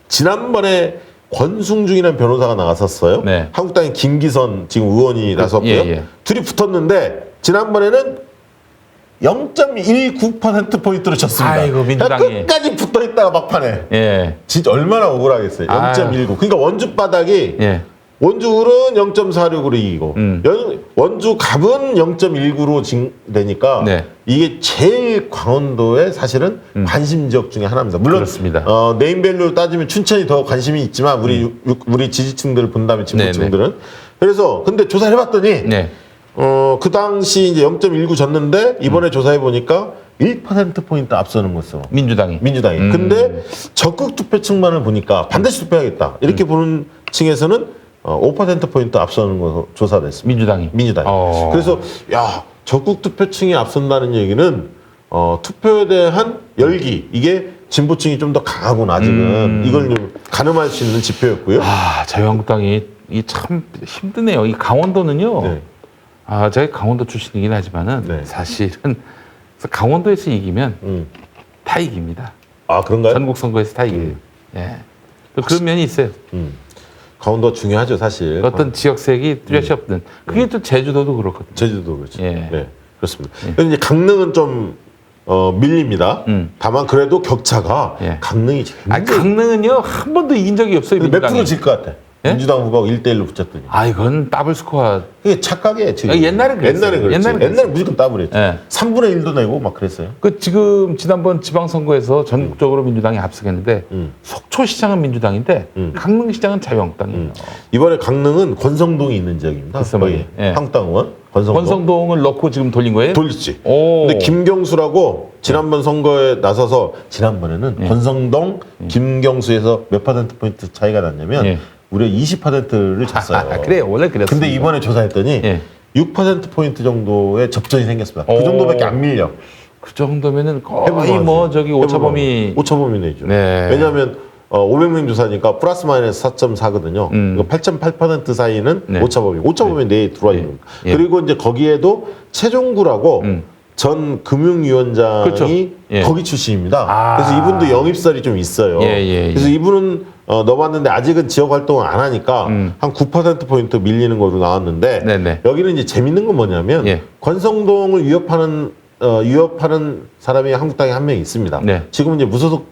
지난번에 권승중이라는 변호사가 나갔었어요. 네. 한국당의 김기선 지금 의원이 나섰고요. 예. 둘이 붙었는데 지난번에는 0.19%포인트로 졌습니다. 아이고, 민주당이. 그러니까 끝까지 붙어있다가 막판에. 예. 진짜 얼마나 억울하겠어요. 0.19. 그러니까 원주 바닥이 예. 원주울은 0.46으로 이기고 원주 갑은 0.19로 되니까 네. 이게 제일 강원도의 사실은 관심 지역 중에 하나입니다. 물론 그렇습니다. 네임밸류로 따지면 춘천이 더 관심이 있지만 우리 지지층들을 본다면 진보층들은 그래서 근데 조사를 해봤더니 네. 그 당시 이제 0.19 졌는데 이번에 조사해 보니까 1%포인트 앞서는 것으로 민주당이. 근데 적극 투표층만을 보니까 반드시 투표하겠다 이렇게 보는 층에서는 5%포인트 앞서는 것으로 조사됐습니다. 민주당이. 그래서 야 적극 투표층이 앞선다는 얘기는 투표에 대한 열기 이게 진보층이 좀 더 강하구나 아직은 이걸 좀 가늠할 수 있는 지표였고요. 자유한국당이 참 힘드네요. 이 강원도는요. 네. 제가 강원도 출신이긴 하지만은 네. 사실은 강원도에서 이기면 다 이깁니다. 그런가요? 전국 선거에서 다 이겨요. 예. 그런 면이 있어요. 강원도가 중요하죠 사실. 어떤 지역색이 뚜렷이 없는. 그게 또 제주도도 그렇거든요. 제주도 그렇죠. 예. 네, 그렇습니다. 근데 이제 강릉은 좀 밀립니다. 다만 그래도 격차가 예. 강릉이 아니, 굉장히 강릉은요 한 번도 이긴 적이 없어요. 몇 민주당이. 프로 질 것 같아. 예? 민주당 후보가 1대1로 붙였더니. 아 이건 더블 스코어. 이게 착각이에요, 지금. 옛날엔 그랬어요. 옛날엔 그랬지. 옛날엔 옛날엔 무조건 더블했지. 예. 3분의 1도 내고 막 그랬어요. 그 지금 지난번 지방선거에서 전국적으로 민주당이 앞서겠는데 속초시장은 민주당인데 강릉시장은 자유한국당이에요. 이번에 강릉은 권성동이 있는 지역입니다. 글쎄 거기 말이에요. 예. 한국당 의원 권성동. 권성동을 넣고 지금 돌린 거예요? 돌렸지. 오. 근데 김경수라고 지난번 선거에 나서서 지난번에는 권성동, 김경수에서 몇 퍼센트 포인트 차이가 났냐면 예. 무려 20%를 쳤어요. 그래요, 원래 그랬어요. 근데 이번에 조사했더니 예. 6% 포인트 정도의 접전이 생겼습니다. 오. 그 정도밖에 안 밀려. 그 정도면은 거의 해볼만하지. 뭐 저기 오차범위. 오차범위 내죠. 네. 왜냐하면 500명 조사니까 플러스 마이너스 4.4거든요. 8.8% 사이는 네. 오차범위. 오차범위 내에 들어와 있는 겁니다. 예. 그리고 이제 거기에도 최종구라고 전 금융위원장이 그렇죠. 예. 거기 출신입니다. 아. 그래서 이분도 영입설이 좀 있어요. 예. 그래서 이분은 넣어봤는데 아직은 지역 활동을 안 하니까 한 9%포인트 밀리는 거로 나왔는데 네네. 여기는 이제 재밌는 건 뭐냐면 예. 권성동을 위협하는 사람이 한국당에 한 명 있습니다. 네. 지금은 이제 무소속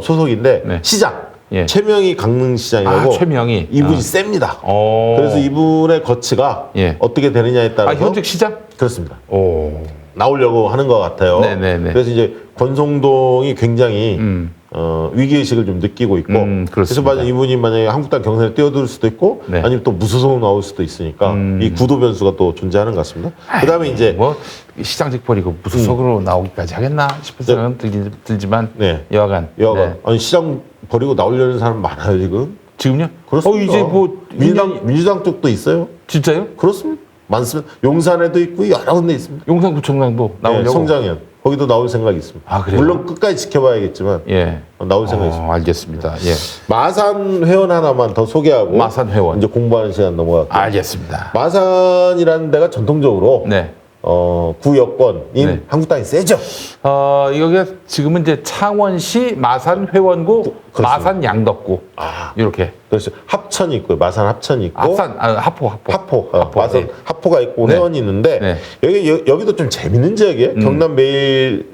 소속인데 네. 시장 예. 최명희 강릉시장이라고 최명희. 이분이 셉니다. 오. 그래서 이분의 거치가 예. 어떻게 되느냐에 따라서 현직 시장? 그렇습니다. 오. 나오려고 하는 것 같아요. 네네네. 그래서 이제 권성동이 굉장히 위기의식을 좀 느끼고 있고 그래서 그렇습니다. 만약 이분이 만약에 한국당 경선에 뛰어들 수도 있고 네. 아니면 또 무소속 나올 수도 있으니까 이 구도 변수가 또 존재하는 것 같습니다. 그다음에 이제 뭐 시장직 버리고 무소속으로 나오기까지 하겠나 싶은 생각은 들지만 네. 여하간. 여하간 네. 아니 시장 버리고 나오려는 사람 많아요 지금. 지금요? 그렇습니다. 이제 뭐 민주당 쪽도 있어요. 진짜요? 그렇습니다. 많습니다. 용산에도 있고 여러 군데 있습니다. 용산구청장도 나오려고. 네, 성장현 거기도 나올 생각이 있습니다. 아, 그래요? 물론 끝까지 지켜봐야겠지만 예. 나올 생각이 있습니다. 알겠습니다. 예. 마산 회원 하나만 더 소개하고 마산 회원. 이제 공부하는 시간 넘어갈게요. 알겠습니다. 마산이라는 데가 전통적으로 네. 구 여권인 네. 한국당이 세죠. 여기가 지금은 이제 창원시 마산 회원구, 그렇습니다. 마산 양덕구. 이렇게. 그래서 합천이 있고 마산 합천이 있고 하포. 마산 네. 하포가 있고 네. 회원이 있는데 네. 여기도 좀 재밌는 지역이에요. 경남 매일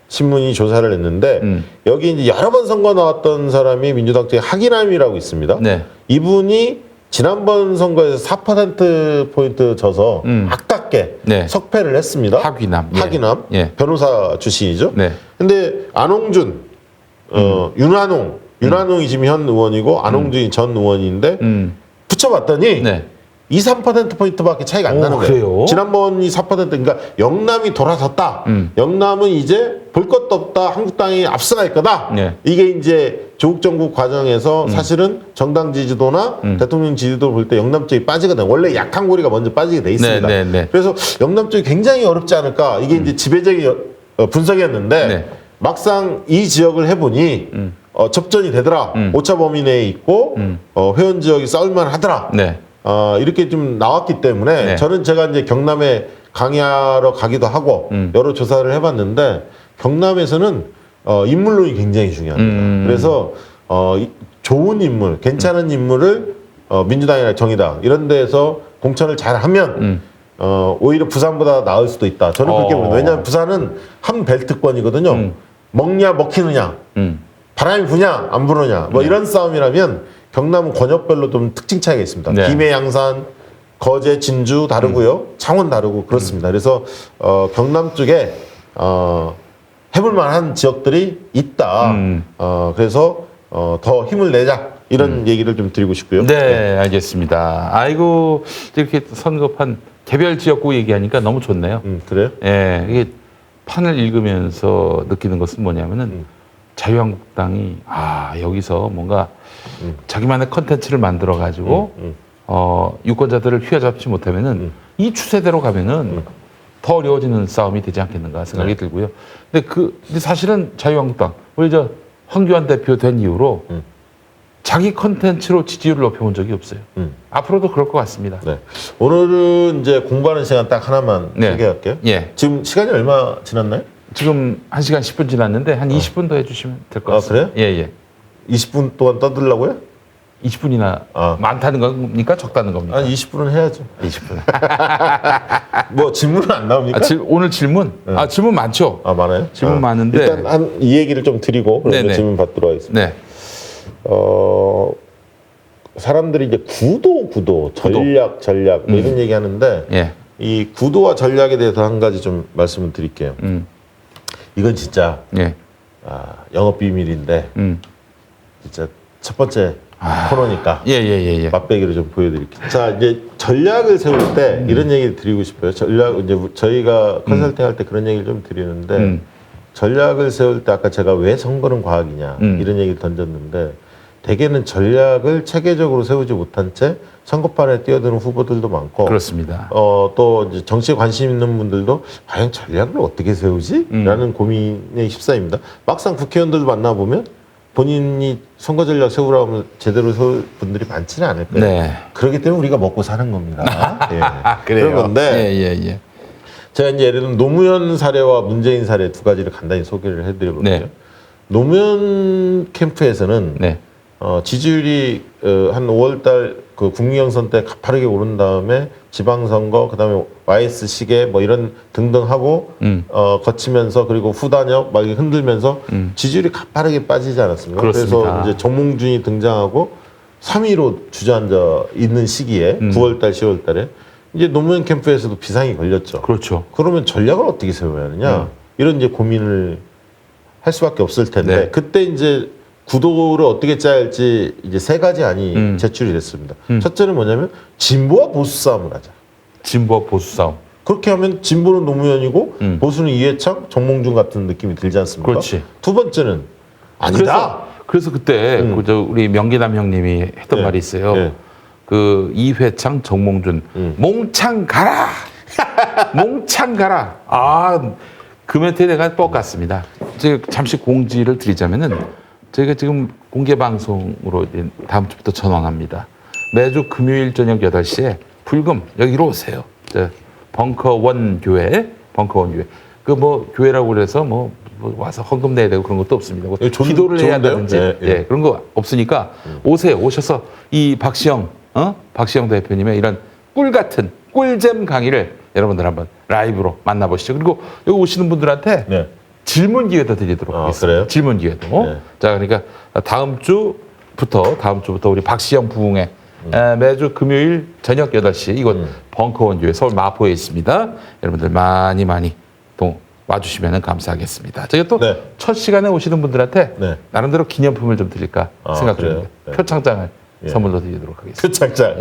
신문이 조사를 했는데 여기 이제 여러 번 선거 나왔던 사람이 민주당 쪽에 하기남이라고 있습니다. 네. 이분이 지난번 선거에서 4%포인트 져서 아깝게 네. 석패를 했습니다. 하기남. 예. 하기남. 예. 변호사 출신이죠. 네. 근데 안홍준, 윤한홍이 지금 현 의원이고 안홍준이 전 의원인데 붙여봤더니 네. 2, 3%포인트밖에 차이가 안 오, 나는 거예요. 그래요? 지난번이 4%, 그러니까 영남이 돌아섰다. 영남은 이제 볼 것도 없다. 한국당이 앞서갈 거다. 네. 이게 이제 조국 정국 과정에서 사실은 정당 지지도나 대통령 지지도 볼 때 영남 쪽이 빠지거든요. 원래 약한 고리가 먼저 빠지게 돼 있습니다. 네. 그래서 영남 쪽이 굉장히 어렵지 않을까. 이게 이제 지배적인 분석이었는데 네. 막상 이 지역을 해보니 접전이 되더라. 오차 범위 내에 있고 회원 지역이 싸울만 하더라. 네. 이렇게 좀 나왔기 때문에 네. 저는 제가 이제 경남에 강의하러 가기도 하고 여러 조사를 해봤는데 경남에서는 인물론이 굉장히 중요합니다. 그래서 좋은 인물, 괜찮은 인물을 민주당이나 정의당 이런 데에서 공천을 잘하면 오히려 부산보다 나을 수도 있다. 저는 그렇게 봅니다. 왜냐하면 부산은 한 벨트권이거든요. 먹냐 먹히느냐, 바람이 부냐 안 부느냐 뭐 이런 싸움이라면 경남은 권역별로 좀 특징 차이가 있습니다. 네. 김해, 양산, 거제, 진주 다르고요. 창원 다르고 그렇습니다. 그래서 경남 쪽에 해볼 만한 지역들이 있다. 그래서 더 힘을 내자. 이런 얘기를 좀 드리고 싶고요. 네, 알겠습니다. 아이고, 이렇게 선거판 개별 지역구 얘기하니까 너무 좋네요. 그래요? 예, 이게 판을 읽으면서 느끼는 것은 뭐냐면은 자유한국당이 여기서 뭔가 자기만의 컨텐츠를 만들어 가지고 유권자들을 휘어잡지 못하면은 이 추세대로 가면은 더 어려워지는 싸움이 되지 않겠는가 생각이 들고요. 근데 사실은 자유한국당 우리 저 황교안 대표 된 이후로 자기 컨텐츠로 지지율을 높여본 적이 없어요. 앞으로도 그럴 것 같습니다. 네. 오늘은 이제 공부하는 시간 딱 하나만 네. 소개할게요. 예. 지금 시간이 얼마 지났나요? 지금 1시간 10분 지났는데 한 20분 더 해주시면 될 것 같습니다. 그래요? 예. 20분 동안 떠들라고요? 20분이나 많다는 겁니까? 적다는 겁니까? 한 20분은 해야죠. 20분. 뭐 질문은 안 나옵니까? 오늘 질문? 질문 많죠? 많아요? 질문 많은데. 일단 이 얘기를 좀 드리고 그러면 질문 받도록 하겠습니다. 네. 사람들이 이제 구도, 전략 뭐 이런 얘기 하는데 예. 이 구도와 전략에 대해서 한 가지 좀 말씀을 드릴게요. 이건 진짜 예. 영업 비밀인데 진짜 첫 번째 코너니까 예. 맛배기로 좀 보여드릴게요. 자, 이제 전략을 세울 때 이런 얘기를 드리고 싶어요. 전략 이제 저희가 컨설팅 할 때 그런 얘기를 좀 드리는데 전략을 세울 때 아까 제가 왜 선거는 과학이냐 이런 얘기를 던졌는데 대개는 전략을 체계적으로 세우지 못한 채 선거판에 뛰어드는 후보들도 많고 그렇습니다. 또 이제 정치에 관심 있는 분들도 과연 전략을 어떻게 세우지? 라는 고민에 휩싸입니다. 막상 국회의원들 만나보면 본인이 선거 전략 세우라고 하면 제대로 세울 분들이 많지는 않을 거예요. 네. 그렇기 때문에 우리가 먹고 사는 겁니다. 그래요. 그런 건데 예. 제가 이제 예를 들면 노무현 사례와 문재인 사례 두 가지를 간단히 소개를 해드려볼게요. 네. 노무현 캠프에서는 네. 지지율이 한 5월달 그 국민경선 때 가파르게 오른 다음에 지방선거 그다음에 YS 시계 뭐 이런 등등 하고 거치면서 그리고 후단협 막 이렇게 흔들면서 지지율이 가파르게 빠지지 않았습니까? 그렇습니다. 그래서 이제 정몽준이 등장하고 3위로 주저앉아 있는 시기에 9월달 10월달에 이제 노무현 캠프에서도 비상이 걸렸죠. 그렇죠. 그러면 전략을 어떻게 세워야 하느냐 이런 이제 고민을 할 수밖에 없을 텐데 네. 그때 이제 구도를 어떻게 짜야 할지 이제 세 가지 안이 제출이 됐습니다. 첫째는 뭐냐면 진보와 보수 싸움을 하자. 진보와 보수 싸움. 그렇게 하면 진보는 노무현이고 보수는 이해창, 정몽준 같은 느낌이 들지 않습니까? 그렇지. 두 번째는 아니다. 그래서 그때 우리 명기남 형님이 했던 말이 있어요. 네. 그 이회창, 정몽준 몽창 가라. 몽창 가라. 그 멘트에 내가 뻑갔습니다. 제가 잠시 공지를 드리자면은 저희가 지금 공개 방송으로 다음 주부터 전환합니다. 매주 금요일 저녁 8시에 불금 여기로 오세요. 벙커원 교회. 그 뭐 교회라고 그래서 뭐 와서 헌금 내야 되고 그런 것도 없습니다. 뭐 기도를 해야 한다든지 그런 거 없으니까 오세요. 오셔서 이 박시영 대표님의 이런 꿀 같은 꿀잼 강의를 여러분들 한번 라이브로 만나보시죠. 그리고 여기 오시는 분들한테 질문 기회도 드리도록 하겠습니다. 그래요? 질문 기회도. 자, 그러니까 다음 주부터 우리 박시영 부흥회 매주 금요일 저녁 8시 이곳 벙커원 교회 서울 마포에 있습니다. 여러분들 많이 또 와주시면 감사하겠습니다. 저희가 또 첫 시간에 오시는 분들한테 나름대로 기념품을 좀 드릴까 생각 중입니다. 표창장을 선물로 드리도록 하겠습니다. 표창장.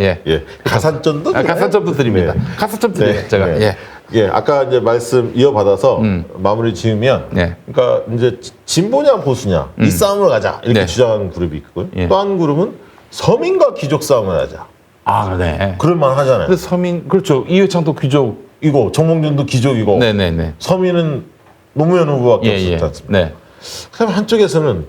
가산점도 가산점도 드립니다. 가산점 드려요. 제가. 아까 이제 말씀 이어받아서 마무리 지으면, 그러니까 이제 진보냐 보수냐 이 싸움을 가자 이렇게 주장하는 그룹이 있고요. 또 한 그룹은 서민과 귀족 싸움을 하자. 네. 그럴만 하잖아요. 근데 서민 그렇죠. 이회창도 귀족이고 정몽준도 귀족이고. 네네네. 서민은 노무현 후보밖에 없었지 않습니까? 네. 그다음 한쪽에서는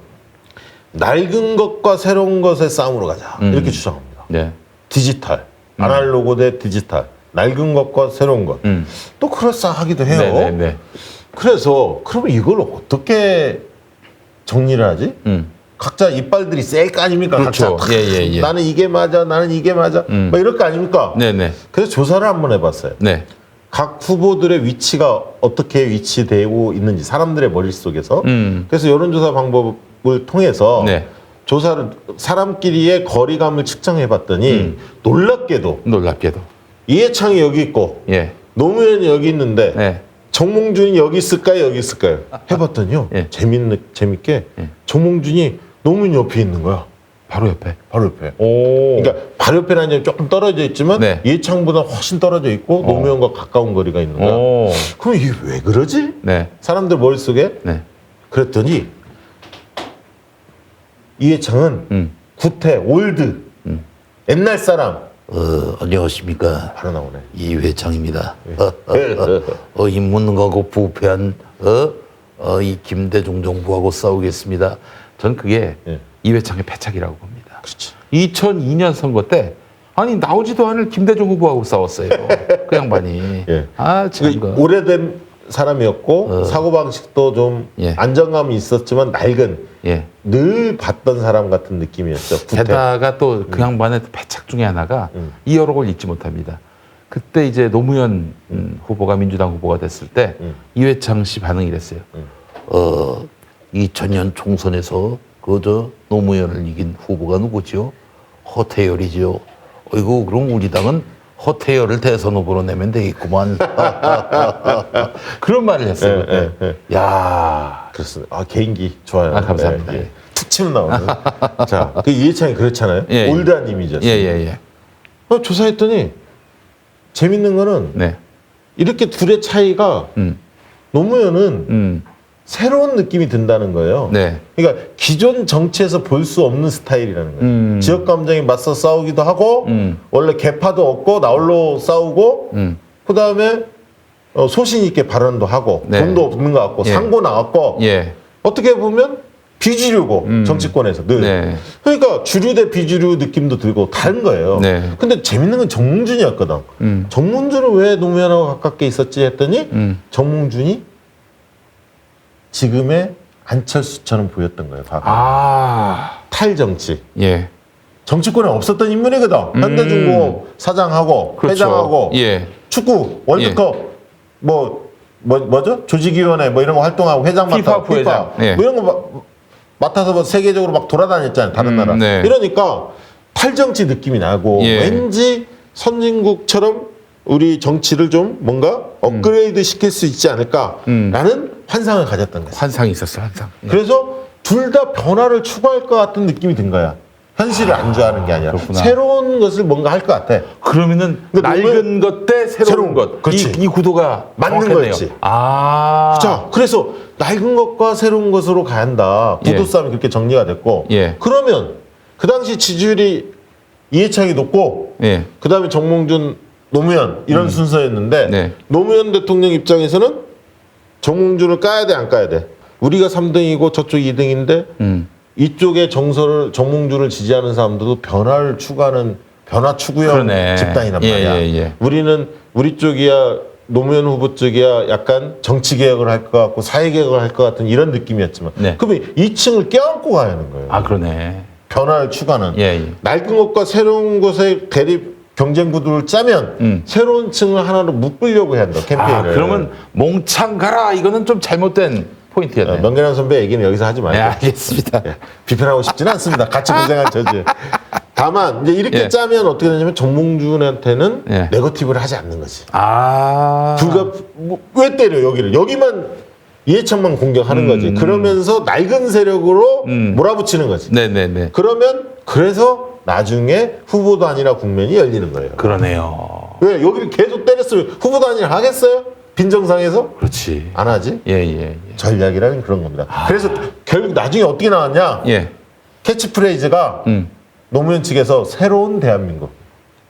낡은 것과 새로운 것의 싸움으로 가자 이렇게 주장합니다. 네. 디지털, 아날로그 대 디지털. 낡은 것과 새로운 것. 또 그럴싸하기도 해요. 네네네. 그래서 그러면 이걸 어떻게 정리를 하지? 각자 이빨들이 셀 거 아닙니까? 그렇죠. 각자 나는 이게 맞아, 나는 이게 맞아. 막 이럴 거 아닙니까? 네네. 그래서 조사를 한번 해봤어요. 네. 각 후보들의 위치가 어떻게 위치되고 있는지 사람들의 머릿속에서. 그래서 여론조사 방법을 통해서 조사를 사람끼리의 거리감을 측정해봤더니 놀랍게도 이해창이 여기 있고 노무현이 여기 있는데 정몽준이 여기 있을까요? 여기 있을까요? 해봤더니요. 재밌게 정몽준이 노무현 옆에 있는 거야. 바로 옆에. 그러니까 바로 옆에라는 게 조금 떨어져 있지만 이해창보다 훨씬 떨어져 있고 노무현과 가까운 거리가 있는 거야. 그럼 이게 왜 그러지? 사람들 머릿속에 그랬더니 이해창은 구태, 올드, 옛날 사람. 안녕하십니까. 바로 나오네. 이회창입니다. 인문하고 부패한 이 김대중 정부하고 싸우겠습니다. 전 그게 이회창의 패착이라고 봅니다. 그렇지. 2002년 선거 때 나오지도 않을 김대중 후보하고 싸웠어요. 그 양반이. 참. 오래된 사람이었고 사고방식도 좀 예. 안정감이 있었지만 낡은 예. 늘 봤던 사람 같은 느낌이었죠. 구태. 게다가 또 그 양반의 패착 중에 하나가 이 여록을 잊지 못합니다. 그때 이제 노무현 후보가 민주당 후보가 됐을 때 이회창 씨 반응이 이랬어요. 2000년 총선에서 그저 노무현을 이긴 후보가 누구지요? 허태열이지요. 어이구 그럼 우리 당은 허태열을 대선 후보로 내면 되겠구만. 그런 말을 했어요. 그때. 야, 그렇습니다. 개인기 좋아요. 아, 감사합니다. 네, 툭 치면 나오는. 자, 그 이해창이 그렇잖아요. 예, 예. 올드한 이미지였어요. 예. 조사했더니 재밌는 거는 네. 이렇게 둘의 차이가 노무현은 새로운 느낌이 든다는 거예요. 네. 그러니까 기존 정치에서 볼 수 없는 스타일이라는 거예요. 지역 감정에 맞서 싸우기도 하고 원래 개파도 없고 나홀로 싸우고 그 다음에 소신 있게 발언도 하고 네. 돈도 없는 것 같고 예. 상고 나왔고 예. 어떻게 보면 비주류고 정치권에서 늘 네. 그러니까 주류 대 비주류 느낌도 들고 다른 거예요. 네. 근데 재밌는 건 정몽준이었거든. 정몽준은 왜 노무현하고 가깝게 있었지 했더니 정몽준이 지금의 안철수처럼 보였던 거예요. 봐봐. 탈정치. 예. 정치권에 없었던 인물이거든. 현대중공업 사장하고 그렇죠. 회장하고 예. 축구 월드컵 뭐죠? 조직위원회 뭐 이런 거 활동하고 회장 피파 맡아고 부회장. 예. 뭐 이런 거 맡아서 뭐 세계적으로 막 돌아다녔잖아요. 다른 나라. 네. 이러니까 탈정치 느낌이 나고 예. 왠지 선진국처럼 우리 정치를 좀 뭔가 업그레이드 시킬 수 있지 않을까라는 환상을 가졌던 거예요. 환상이 있었어, 환상. 예. 그래서 둘 다 변화를 추구할 것 같은 느낌이 든 거야. 현실을 안주하는 게 아니라 그렇구나. 새로운 것을 뭔가 할 것 같아. 그러면은 근데 낡은 것 대 새로운 것. 그렇지. 이 구도가 맞는 정확했네요. 거였지. 자, 그래서 낡은 것과 새로운 것으로 가야 한다. 구도 예. 싸움이 그렇게 정리가 됐고 예. 그러면 그 당시 지지율이 이해창이 높고 예. 그 다음에 정몽준, 노무현 이런 순서였는데 네. 노무현 대통령 입장에서는 정몽준을 까야 돼 안 까야 돼? 우리가 3등이고 저쪽 2등인데 이쪽에 정몽준을 지지하는 사람들도 변화를 추구하는 변화 추구형 그러네. 집단이란 예, 말이야. 예. 우리는 우리 쪽이야 노무현 후보 쪽이야 약간 정치 개혁을 할 것 같고 사회 개혁을 할 것 같은 이런 느낌이었지만 네. 그러면 2층을 껴안고 가야 하는 거예요. 아, 그러네. 변화를 추구하는 예. 낡은 것과 새로운 것의 대립 경쟁 구도를 짜면 새로운 층을 하나로 묶으려고 해야 한다 캠페인을. 아, 그러면 몽창 가라. 이거는 좀 잘못된 포인트였네. 명계란 선배 얘기는 여기서 하지 말고. 네, 알겠습니다. 비판하고 싶지는 않습니다. 같이 고생한 저지. 다만 이제 이렇게 예. 짜면 어떻게 되냐면 정몽준한테는 예. 네거티브를 하지 않는 거지. 왜 때려 여기를 여기만 이해창만 공격하는 거지. 그러면서 낡은 세력으로 몰아붙이는 거지. 네네네. 그러면 그래서 나중에 후보도 아니라 국면이 열리는 거예요. 그러네요. 왜 여기를 계속 때렸으면 후보도 아니라 하겠어요? 빈정상에서 그렇지. 안 하지. 예. 전략이라는 그런 겁니다. 그래서 결국 나중에 어떻게 나왔냐? 예. 캐치프레이즈가 노무현 측에서 새로운 대한민국.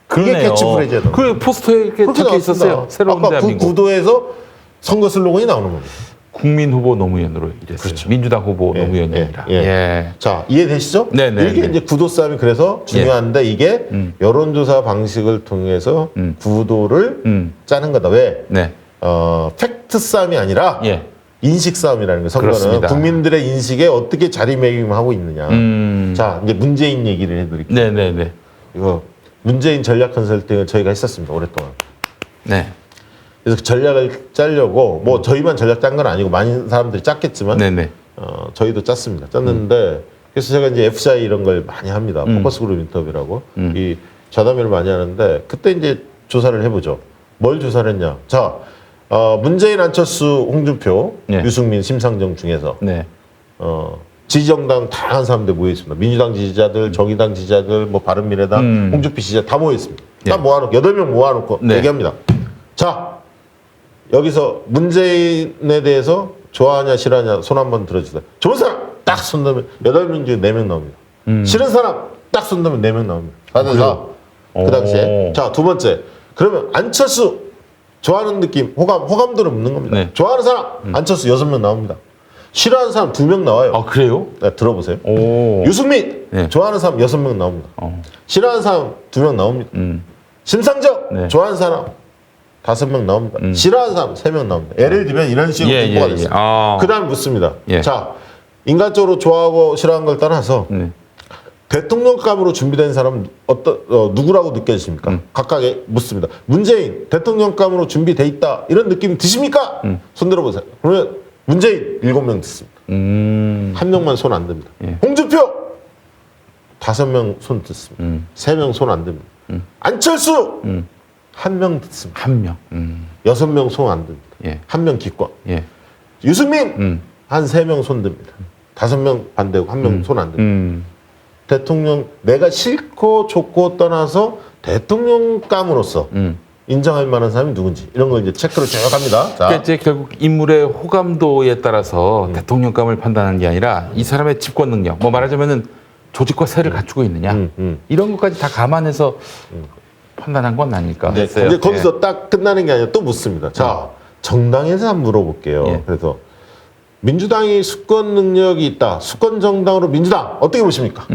그게 그러네요. 캐치프레이즈였던 그 포스터에 이렇게 그렇게 적혀 있었어요. 나왔습니다. 새로운 아까 대한민국. 그 구도에서 선거 슬로건이 나오는 겁니다. 국민 후보 노무현으로 이랬어요. 그렇죠. 민주당 후보 예, 노무현이 예, 아니라. 예. 예. 자, 이해되시죠? 네네, 이게 네. 이제 구도 싸움이 그래서 중요한데 이게 여론조사 방식을 통해서 구도를 짜는 거다. 왜? 네. 팩트 싸움이 아니라 예. 인식 싸움이라는 거. 선거는 그렇습니다. 국민들의 인식에 어떻게 자리매김하고 있느냐. 자, 이제 문재인 얘기를 해드릴게요. 네네네. 이거 문재인 전략 컨설팅을 저희가 했었습니다. 오랫동안. 네. 그래서 전략을 짜려고 뭐 저희만 전략 짠 건 아니고 많은 사람들이 짰겠지만 네네. 저희도 짰습니다. 짰는데 그래서 제가 이제 FCI 이런 걸 많이 합니다. 포커스그룹 인터뷰라고 이 좌담회를 많이 하는데 그때 이제 조사를 해보죠. 뭘 조사를 했냐? 자, 문재인, 안철수, 홍준표, 네. 유승민, 심상정 중에서 네. 지지정당 다양한 사람들 모여 있습니다. 민주당 지지자들, 정의당 지지자들, 뭐 바른미래당, 홍준표 지지자 다 모여 있습니다. 다 네. 모아놓고 8명 모아놓고 네. 얘기합니다. 자, 여기서 문재인에 대해서 좋아하냐 싫어하냐 손 한번 들어주세요. 좋은 사람 딱 손 넣으면 8명 중에 4명 나옵니다. 싫은 사람 딱 손 넣으면 4명 나옵니다. 4대4. 그 당시에. 오. 자, 두 번째. 그러면 안철수 좋아하는 느낌, 호감도를 묻는 겁니다. 네. 좋아하는 사람 안철수 6명 나옵니다. 싫어하는 사람 2명 나와요. 아, 그래요? 네, 들어보세요. 오. 유승민 네. 좋아하는 사람 6명 나옵니다. 싫어하는 사람 2명 나옵니다. 심상정 네. 좋아하는 사람 5명 나옵니다. 싫어하는 사람 3명 나옵니다. 예를 들면 이런 식으로 공부가 됐어요. 그다음 묻습니다. 자, 인간적으로 좋아하고 싫어하는 걸 떠나서 대통령감으로 준비된 사람은 누구라고 느껴지십니까? 각각에 묻습니다. 문재인 대통령감으로 준비돼 있다 이런 느낌이 드십니까? 손 들어보세요. 그러면 문재인 7명 듣습니다. 한 명만 손 안 듭니다. 홍준표 5명 손 듣습니다. 3명 손 안 듭니다. 안철수 1명 듣습니다. 1명. 6명 손 안 듭니다. 1명 기권. 유승민 한 3명 손 듭니다. 5명 반대고 1명 손 안 듭니다. 대통령 내가 싫고 좋고 떠나서 대통령감으로서 인정할 만한 사람이 누군지 이런 걸 이제 체크를 쭉 합니다. 자. 그러니까 이제 결국 인물의 호감도에 따라서 대통령감을 판단하는 게 아니라 이 사람의 집권 능력, 뭐 말하자면은 조직과 세를 갖추고 있느냐 이런 것까지 다 감안해서 판단한 건 아닐까. 네, 근데 거기서 딱 끝나는 게 아니라 또 묻습니다. 자, 정당에서 한번 물어볼게요. 그래서 민주당이 수권 능력이 있다. 수권 정당으로 민주당 어떻게 보십니까?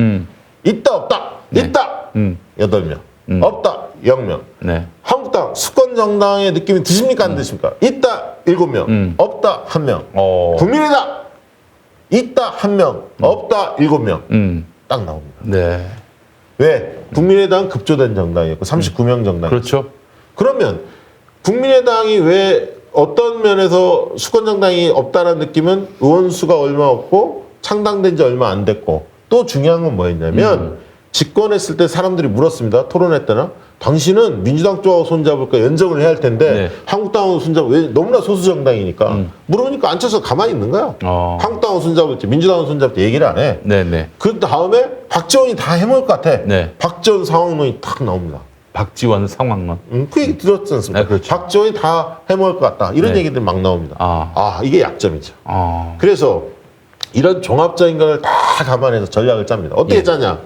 있다 없다. 있다. 8명. 없다. 0명. 네. 한국당 수권 정당의 느낌이 드십니까? 안 드십니까? 있다. 7명. 없다. 1명. 국민의당 있다. 1명. 없다. 7명. 딱 나옵니다. 네. 왜? 국민의당 급조된 정당이었고 39명 정당. 그렇죠. 그러면 국민의당이 왜 어떤 면에서 수권 정당이 없다는 느낌은 의원 수가 얼마 없고 창당된 지 얼마 안 됐고 또 중요한 건 뭐였냐면 집권했을 때 사람들이 물었습니다. 토론회 때나 당신은 민주당 쪽하고 손잡을까 연정을 해야 할 텐데 한국당하고 손잡을 왜 너무나 소수 정당이니까 물으니까 안철수가 가만히 있는 거야. 한국당하고 손잡을지 민주당하고 손잡을지 얘기를 안 해. 그 다음에 박지원이 다 해먹을 것 같아. 박지원 상황론이 탁 나옵니다. 박지원 상황론. 그 얘기 들었지 않습니까? 그렇죠. 박지원이 다 해먹을 것 같다. 이런 얘기들이 막 나옵니다. 이게 약점이죠. 그래서 이런 종합적인 걸 다 감안해서 전략을 짭니다. 어떻게 짜냐?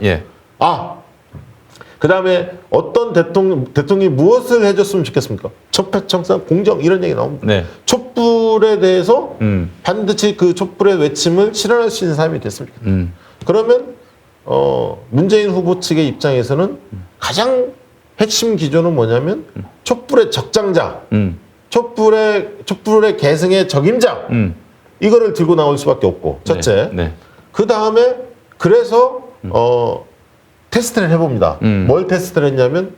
그 다음에 어떤 대통령이 무엇을 해줬으면 좋겠습니까? 첩회청산, 공정 이런 얘기 나옵니다. 촛불에 대해서 반드시 그 촛불의 외침을 실현할 수 있는 사람이 됐으면 좋겠다. 그러면 문재인 후보 측의 입장에서는 가장 핵심 기조는 뭐냐면 촛불의 적장자, 촛불의 계승의 적임자 이거를 들고 나올 수밖에 없고 첫째. 그 다음에 그래서 테스트를 해봅니다. 뭘 테스트를 했냐면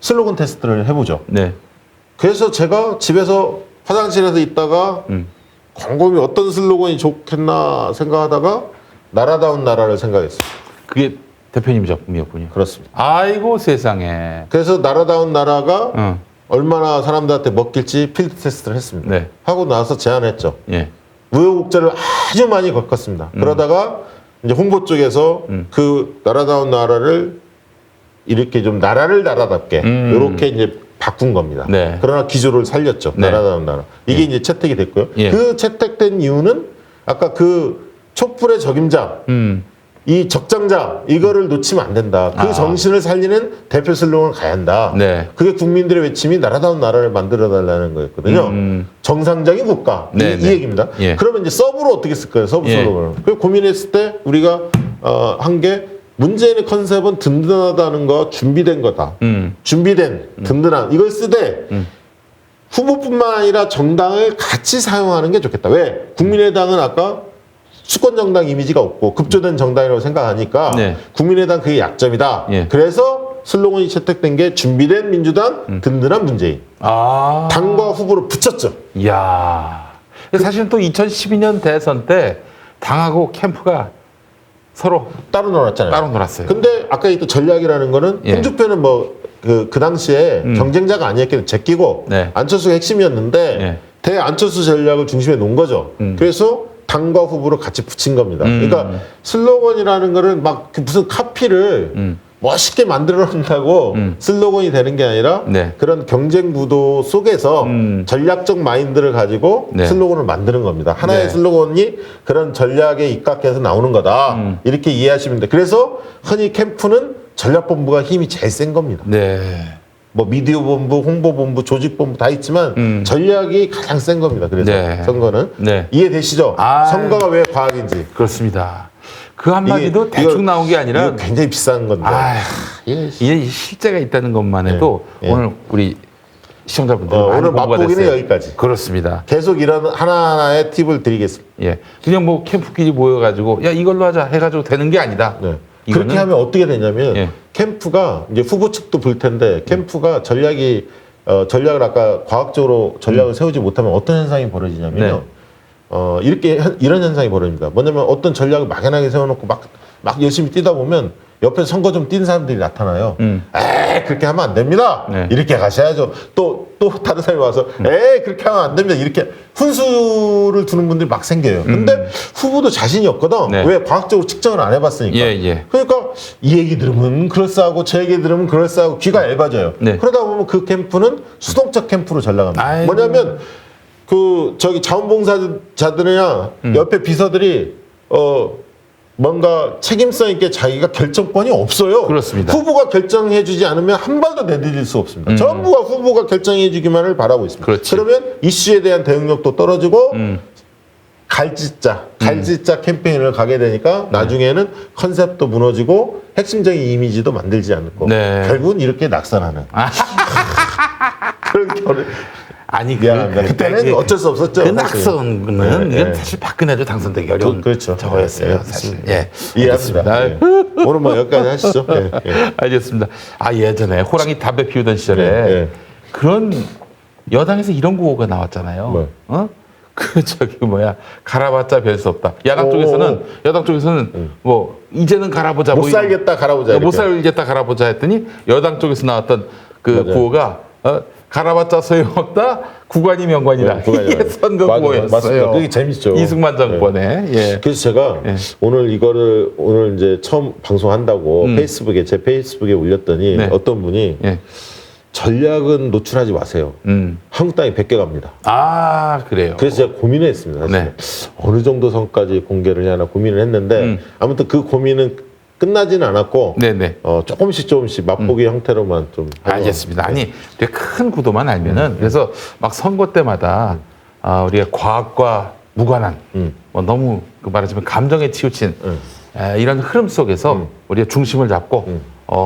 슬로건 테스트를 해보죠. 그래서 제가 집에서 화장실에서 있다가 곰곰이 어떤 슬로건이 좋겠나 생각하다가 나라다운 나라를 생각했어요. 그게 대표님 작품이었군요. 그렇습니다. 아이고 세상에. 그래서 나라다운 나라가 얼마나 사람들한테 먹힐지 필드 테스트를 했습니다. 하고 나서 제안했죠. 우여곡절을 아주 많이 겪었습니다. 그러다가 이제 홍보 쪽에서 그 나라다운 나라를 이렇게 좀 나라답게 이렇게 이제 바꾼 겁니다. 그러나 기조를 살렸죠. 나라다운 나라. 이게 이제 채택이 됐고요. 그 채택된 이유는 아까 그 촛불의 적임자, 이 적장자 이거를 놓치면 안 된다. 그 정신을 살리는 대표 슬로건을 가야 한다. 그게 국민들의 외침이 나라다운 나라를 만들어달라는 거였거든요. 정상적인 국가 이 얘기입니다. 그러면 이제 서브로 어떻게 쓸까요? 서브 슬로건을. 그 고민했을 때 우리가 한 게 문재인의 컨셉은 든든하다는 거 준비된 거다. 준비된 든든한 이걸 쓰되 후보뿐만 아니라 정당을 같이 사용하는 게 좋겠다. 왜? 국민의당은 아까 수권 정당 이미지가 없고 급조된 정당이라고 생각하니까 국민의당 그게 약점이다. 그래서 슬로건이 채택된 게 준비된 민주당, 든든한 문재인. 당과 후보를 붙였죠. 이야. 사실은 또 2012년 대선 때 당하고 캠프가 서로 따로 놀았잖아요. 따로 놀았어요. 근데 아까 또 전략이라는 거는 홍준표는 뭐 그 당시에 경쟁자가 아니었기 때문에 제끼고 안철수가 핵심이었는데 대안철수 전략을 중심에 놓은 거죠. 그래서 당과 후보를 같이 붙인 겁니다. 그러니까 슬로건이라는 거를 막 무슨 카피를 멋있게 만들어낸다고 슬로건이 되는 게 아니라 그런 경쟁 구도 속에서 전략적 마인드를 가지고 슬로건을 만드는 겁니다. 하나의 슬로건이 그런 전략에 입각해서 나오는 거다. 이렇게 이해하시면 돼요. 그래서 흔히 캠프는 전략본부가 힘이 제일 센 겁니다. 뭐 미디어 본부, 홍보 본부, 조직 본부 다 있지만 전략이 가장 센 겁니다. 그래서 선거는 이해되시죠? 선거가 왜 과학인지. 그렇습니다. 그 한마디도 대충 나온 게 아니라 이거 굉장히 비싼 건데. 이게 실제가 있다는 것만 해도 오늘 우리 시청자분들 오늘 맛보기는 여기까지. 그렇습니다. 계속 이런 하나하나의 팁을 드리겠습니다. 예, 그냥 뭐 캠프끼리 모여가지고 야 이걸로 하자 해가지고 되는 게 아니다. 네. 이거는- 그렇게 하면 어떻게 되냐면 예. 캠프가 이제 후보 측도 볼 텐데 캠프가 전략을 아까 과학적으로 전략을 세우지 못하면 어떤 현상이 벌어지냐면요. 이런 현상이 벌어집니다. 뭐냐면 어떤 전략을 막연하게 세워놓고 막 열심히 뛰다 보면 옆에 선거 좀 뛴 사람들이 나타나요. 그렇게 하면 안 됩니다. 네. 이렇게 가셔야죠. 또 다른 사람이 와서 그렇게 하면 안 됩니다. 이렇게 훈수를 두는 분들이 막 생겨요. 근데 후보도 자신이 없거든. 네. 왜? 과학적으로 측정을 안 해봤으니까. 예. 그러니까 이 얘기 들으면 그럴싸하고 저 얘기 들으면 그럴싸하고 귀가 얇아져요. 네. 그러다 보면 그 캠프는 수동적 캠프로 전락합니다. 아이고. 뭐냐면 저기 자원봉사자들이나 옆에 비서들이 뭔가 책임성 있게 자기가 결정권이 없어요. 그렇습니다. 후보가 결정해주지 않으면 한 발도 내디딜 수 없습니다. 전부가 후보가 결정해주기만을 바라고 있습니다. 그렇지. 그러면 이슈에 대한 대응력도 떨어지고 갈짓자 캠페인을 가게 되니까 나중에는 컨셉도 무너지고 핵심적인 이미지도 만들지 않고 네. 결국은 이렇게 낙선하는 그런 결을 아니 미안합니다. 그때는 어쩔 수 없었죠. 그 낙선은 네, 이건 네. 사실 박근혜도 당선되기 어려운 그렇죠. 저거였어요. 네, 사실. 네. 예, 이해합니다. 알겠습니다. 네. 오늘 뭐 여기까지 하시죠. 네, 네. 알겠습니다. 예전에 호랑이 담배 피우던 시절에 네. 그런 여당에서 이런 구호가 나왔잖아요. 뭐? 갈아봤자 별 수 없다. 야당 쪽에서는 뭐 이제는 갈아보자. 못 살겠다 갈아보자. 못 이렇게. 살겠다 갈아보자 했더니 여당 쪽에서 나왔던 그 맞아요. 구호가 갈아봤자 소용없다. 구관이 명관이다. 구관이 이게 선거 맞아요. 구호였어요. 맞습니다. 그게 재밌죠. 이승만 정권에. 예. 그래서 제가 오늘 이제 처음 방송한다고 제 페이스북에 올렸더니 네. 어떤 분이 예. 전략은 노출하지 마세요. 한국 땅이 베껴갑니다. 그래요. 그래서 제가 고민을 했습니다. 사실. 네. 어느 정도 선까지 공개를 해야 하나 고민을 했는데 아무튼 그 고민은 끝나지는 않았고 네네. 조금씩 맛보기 형태로만 좀 알겠습니다. 아니, 우리가 큰 구도만 알면은 그래서 막 선거 때마다 우리가 과학과 무관한 뭐 너무 말하자면 감정에 치우친 이런 흐름 속에서 우리가 중심을 잡고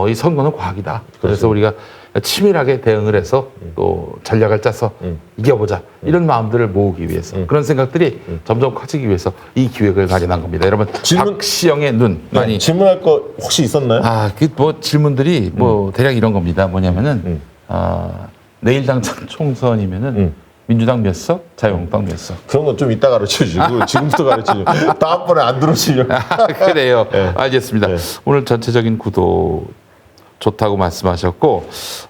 이 선거는 과학이다. 그래서 우리가 치밀하게 대응을 해서 또 전략을 짜서 이겨보자. 이런 마음들을 모으기 위해서 그런 생각들이 점점 커지기 위해서 이 기획을 마련한 겁니다. 여러분, 박시영의 눈 많이 질문할 거 혹시 있었나요? 그 뭐 질문들이 뭐 대략 이런 겁니다. 뭐냐면은 내일 당장 총선이면은 민주당 몇 석, 자유한국당 몇 석. 그런 건 좀 이따 가르쳐주고 지금부터 가르쳐주고 다음번에 안 들어오시려고. 그래요. 네. 알겠습니다. 네. 오늘 전체적인 구도 좋다고 말씀하셨고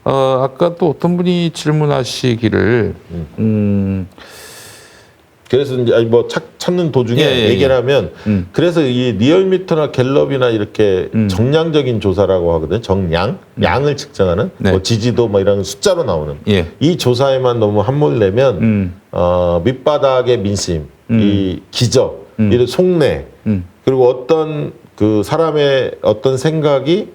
아까 또 어떤 분이 질문하시기를 그래서 이제 뭐 찾는 도중에 얘기를 하면 그래서 이 리얼미터나 갤럽이나 이렇게 정량적인 조사라고 하거든요. 양을 측정하는 네. 뭐 지지도 뭐 이런 숫자로 나오는 예. 이 조사에만 너무 함몰 내면 밑바닥의 민심, 이 기적, 이런 속내 그리고 어떤 그 사람의 어떤 생각이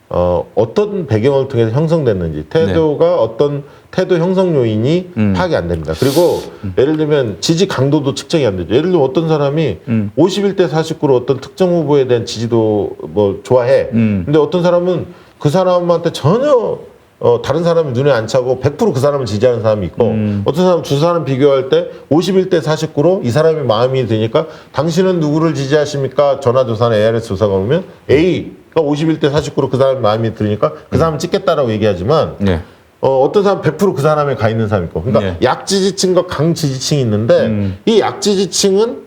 어떤 배경을 통해서 형성됐는지 태도가 어떤 태도 형성 요인이 파악이 안 됩니다. 그리고 예를 들면 지지 강도도 측정이 안 되죠. 예를 들면 어떤 사람이 51대 49로 어떤 특정 후보에 대한 지지도 뭐 좋아해. 근데 어떤 사람은 그 사람한테 전혀 다른 사람이 눈에 안 차고 100% 그 사람을 지지하는 사람이 있고 어떤 사람 두 사람 비교할 때 51대 49로 이 사람이 마음이 드니까 당신은 누구를 지지하십니까? 전화조사나 ARS 조사가 오면 A가 51대 49로 그 사람 마음이 들으니까 그 사람을 찍겠다라고 얘기하지만 네. 어떤 사람 100% 그 사람에 가 있는 사람이 있고 그러니까 네. 약지지층과 강지지층이 있는데 이 약지지층은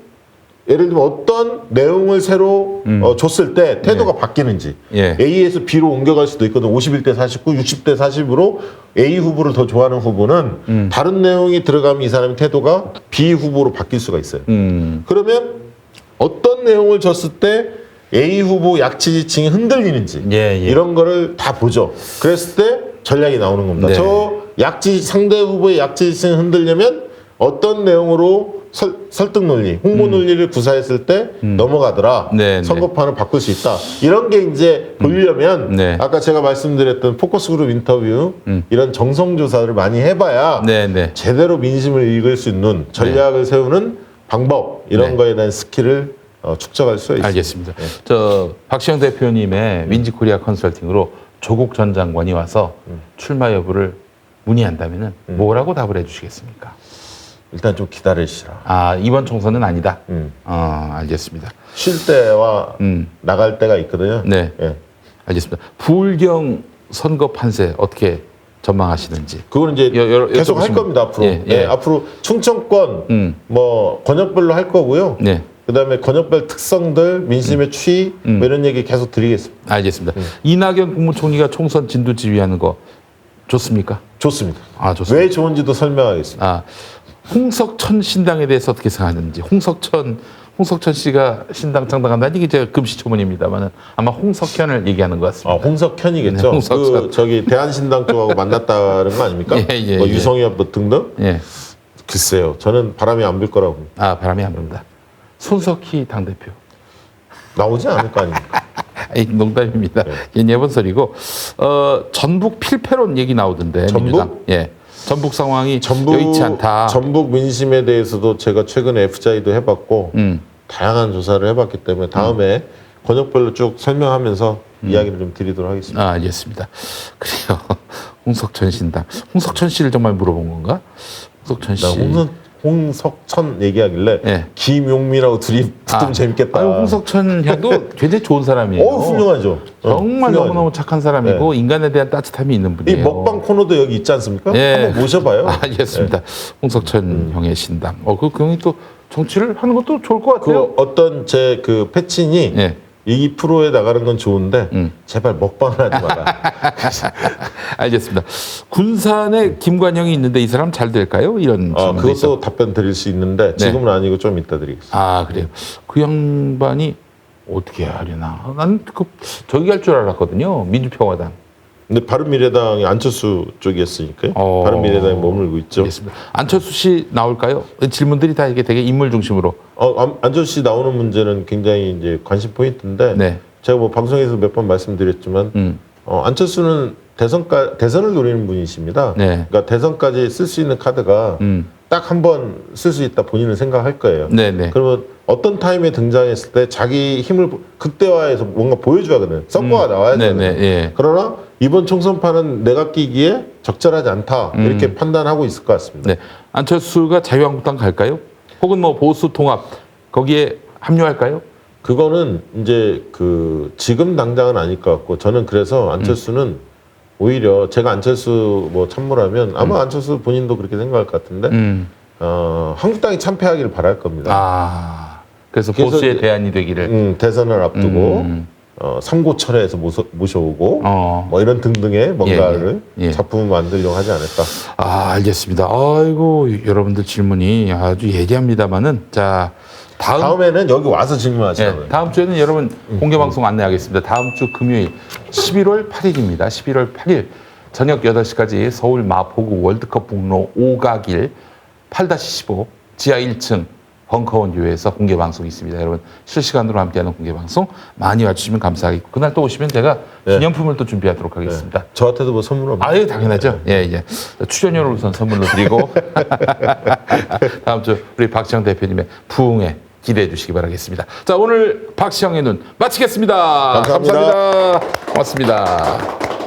예를 들면 어떤 내용을 새로 줬을 때 태도가 바뀌는지 예. A에서 B로 옮겨갈 수도 있거든. 51대 49, 60대 40으로 A 후보를 더 좋아하는 후보는 다른 내용이 들어가면 이 사람의 태도가 B 후보로 바뀔 수가 있어요. 그러면 어떤 내용을 줬을 때 A 후보 약지지층이 흔들리는지 이런 거를 다 보죠. 그랬을 때 전략이 나오는 겁니다. 네. 저 상대 후보의 약지지층이 흔들려면 어떤 내용으로 설득 논리, 홍보 논리를 구사했을 때 넘어가더라. 네, 선거판을 바꿀 수 있다. 이런 게 이제 보려면 네. 아까 제가 말씀드렸던 포커스그룹 인터뷰 이런 정성조사를 많이 해봐야 네. 제대로 민심을 읽을 수 있는 전략을 세우는 방법 이런 네. 거에 대한 스킬을 축적할 수가 있습니다. 알겠습니다. 박시영 대표님의 윈지코리아 컨설팅으로 조국 전 장관이 와서 출마 여부를 문의한다면은 뭐라고 답을 해주시겠습니까? 일단 좀 기다리시라. 아, 이번 총선은 아니다. 알겠습니다. 쉴 때와 나갈 때가 있거든요. 네. 예. 알겠습니다. 부울경 선거 판세 어떻게 전망하시는지. 그거는 이제 계속 할 겁니다, 앞으로. 예, 예. 네, 앞으로 충청권, 뭐, 권역별로 할 거고요. 네. 그 다음에 권역별 특성들, 민심의 추이, 뭐 이런 얘기 계속 드리겠습니다. 알겠습니다. 이낙연 국무총리가 총선 진두 지휘하는 거 좋습니까? 좋습니다. 아, 좋습니다. 왜 좋은지도 설명하겠습니다. 아, 홍석천 신당에 대해서 어떻게 생각하는지. 홍석천 씨가 신당 창당한다는 이게 제가 금시초문입니다만은 아마 홍석현을 얘기하는 것 같습니다. 홍석현이겠죠. 네, 홍석천. 그 저기 대한신당 쪽하고 만났다는 거 아닙니까? 예, 뭐 예. 유성엽 뭐 등등. 예. 글쎄요. 저는 바람이 안 불 거라고 봅니다. 아, 바람이 안 분다. 손석희 당대표. 나오지 않을 거 아닙니까? 아이, 농담입니다. 괜히 해본 소리고. 전북 필패론 얘기 나오던데. 전북? 민주당. 예. 전북 상황이 여의치 않다. 전북 민심에 대해서도 제가 최근에 FJ도 해봤고 다양한 조사를 해봤기 때문에 다음에 권역별로 쭉 설명하면서 이야기를 좀 드리도록 하겠습니다. 아, 알겠습니다. 그래요. 홍석천 신당. 홍석천 씨를 정말 물어본 건가? 홍석천 씨. 홍석천 얘기하길래 예. 김용민하고 둘이 붙으면 재밌겠다. 아유, 홍석천 형도 굉장히 좋은 사람이에요. 훌륭하죠. 정말 훌륭하죠. 너무너무 착한 사람이고 인간에 대한 따뜻함이 있는 이 분이에요. 먹방 코너도 여기 있지 않습니까? 예. 한번 모셔봐요. 아, 알겠습니다. 홍석천 형의 신당. 그 형이 또 정치를 하는 것도 좋을 것 같아요. 그 어떤 제 그 패친이 예. 이 프로에 나가는 건 좋은데 제발 먹방을 하지 마라. 알겠습니다. 군산에 김관영이 있는데 이 사람 잘 될까요? 이런 질문도 그것도 있어. 답변 드릴 수 있는데 지금은 아니고 좀 이따 드리겠습니다. 아, 그래요. 그 양반이 어떻게 하려나? 난 저기 할 줄 알았거든요. 민주평화당. 근데 바른미래당이 안철수 쪽이었으니까요. 어. 바른미래당에 머물고 있죠. 알겠습니다. 안철수 씨 나올까요? 질문들이 다 이게 되게 인물 중심으로. 안철수 씨 나오는 문제는 굉장히 이제 관심 포인트인데 네. 제가 뭐 방송에서 몇 번 말씀드렸지만 안철수는 대선을 노리는 분이십니다. 네. 그러니까 대선까지 쓸 수 있는 카드가 딱 한 번 쓸 수 있다 본인은 생각할 거예요. 네네. 그러면 어떤 타임에 등장했을 때 자기 힘을 극대화해서 뭔가 보여줘야 하거든요. 성과가 나와야 되거든요. 네네. 예. 그러나 이번 총선판은 내가 끼기에 적절하지 않다 이렇게 판단하고 있을 것 같습니다. 네. 안철수가 자유한국당 갈까요? 혹은 뭐 보수 통합 거기에 합류할까요? 그거는 이제 그 지금 당장은 아닐 것 같고 저는 그래서 안철수는 오히려 제가 안철수 뭐 참모라면 아마 안철수 본인도 그렇게 생각할 것 같은데 한국당이 참패하기를 바랄 겁니다. 아, 그래서 그래서 보수의 이제 대안이 되기를. 대선을 앞두고 삼고철에서 모셔오고 뭐 이런 등등의 뭔가를 예. 작품을 만들려고 하지 않을까. 아, 알겠습니다. 아이고, 여러분들 질문이 아주 예리합니다만은 자, 다음에는 여기 와서 질문하시라고요. 네, 다음 주에는 여러분 공개 방송 안내하겠습니다. 다음 주 금요일 11월 8일입니다. 11월 8일 저녁 8시까지 서울 마포구 월드컵 북로 5가길 8-15 지하 1층 벙커원 교회에서 공개 방송이 있습니다. 여러분 실시간으로 함께하는 공개 방송 많이 와주시면 감사하겠고 그날 또 오시면 제가 기념품을 또 준비하도록 하겠습니다. 저한테도 뭐 선물 없나요? 아유, 당연하죠. 예. 출연료를 우선 선물로 드리고 다음 주 우리 박지영 대표님의 부흥에 기대해 주시기 바라겠습니다. 자, 오늘 박시영의 눈 마치겠습니다. 감사합니다. 감사합니다. 고맙습니다.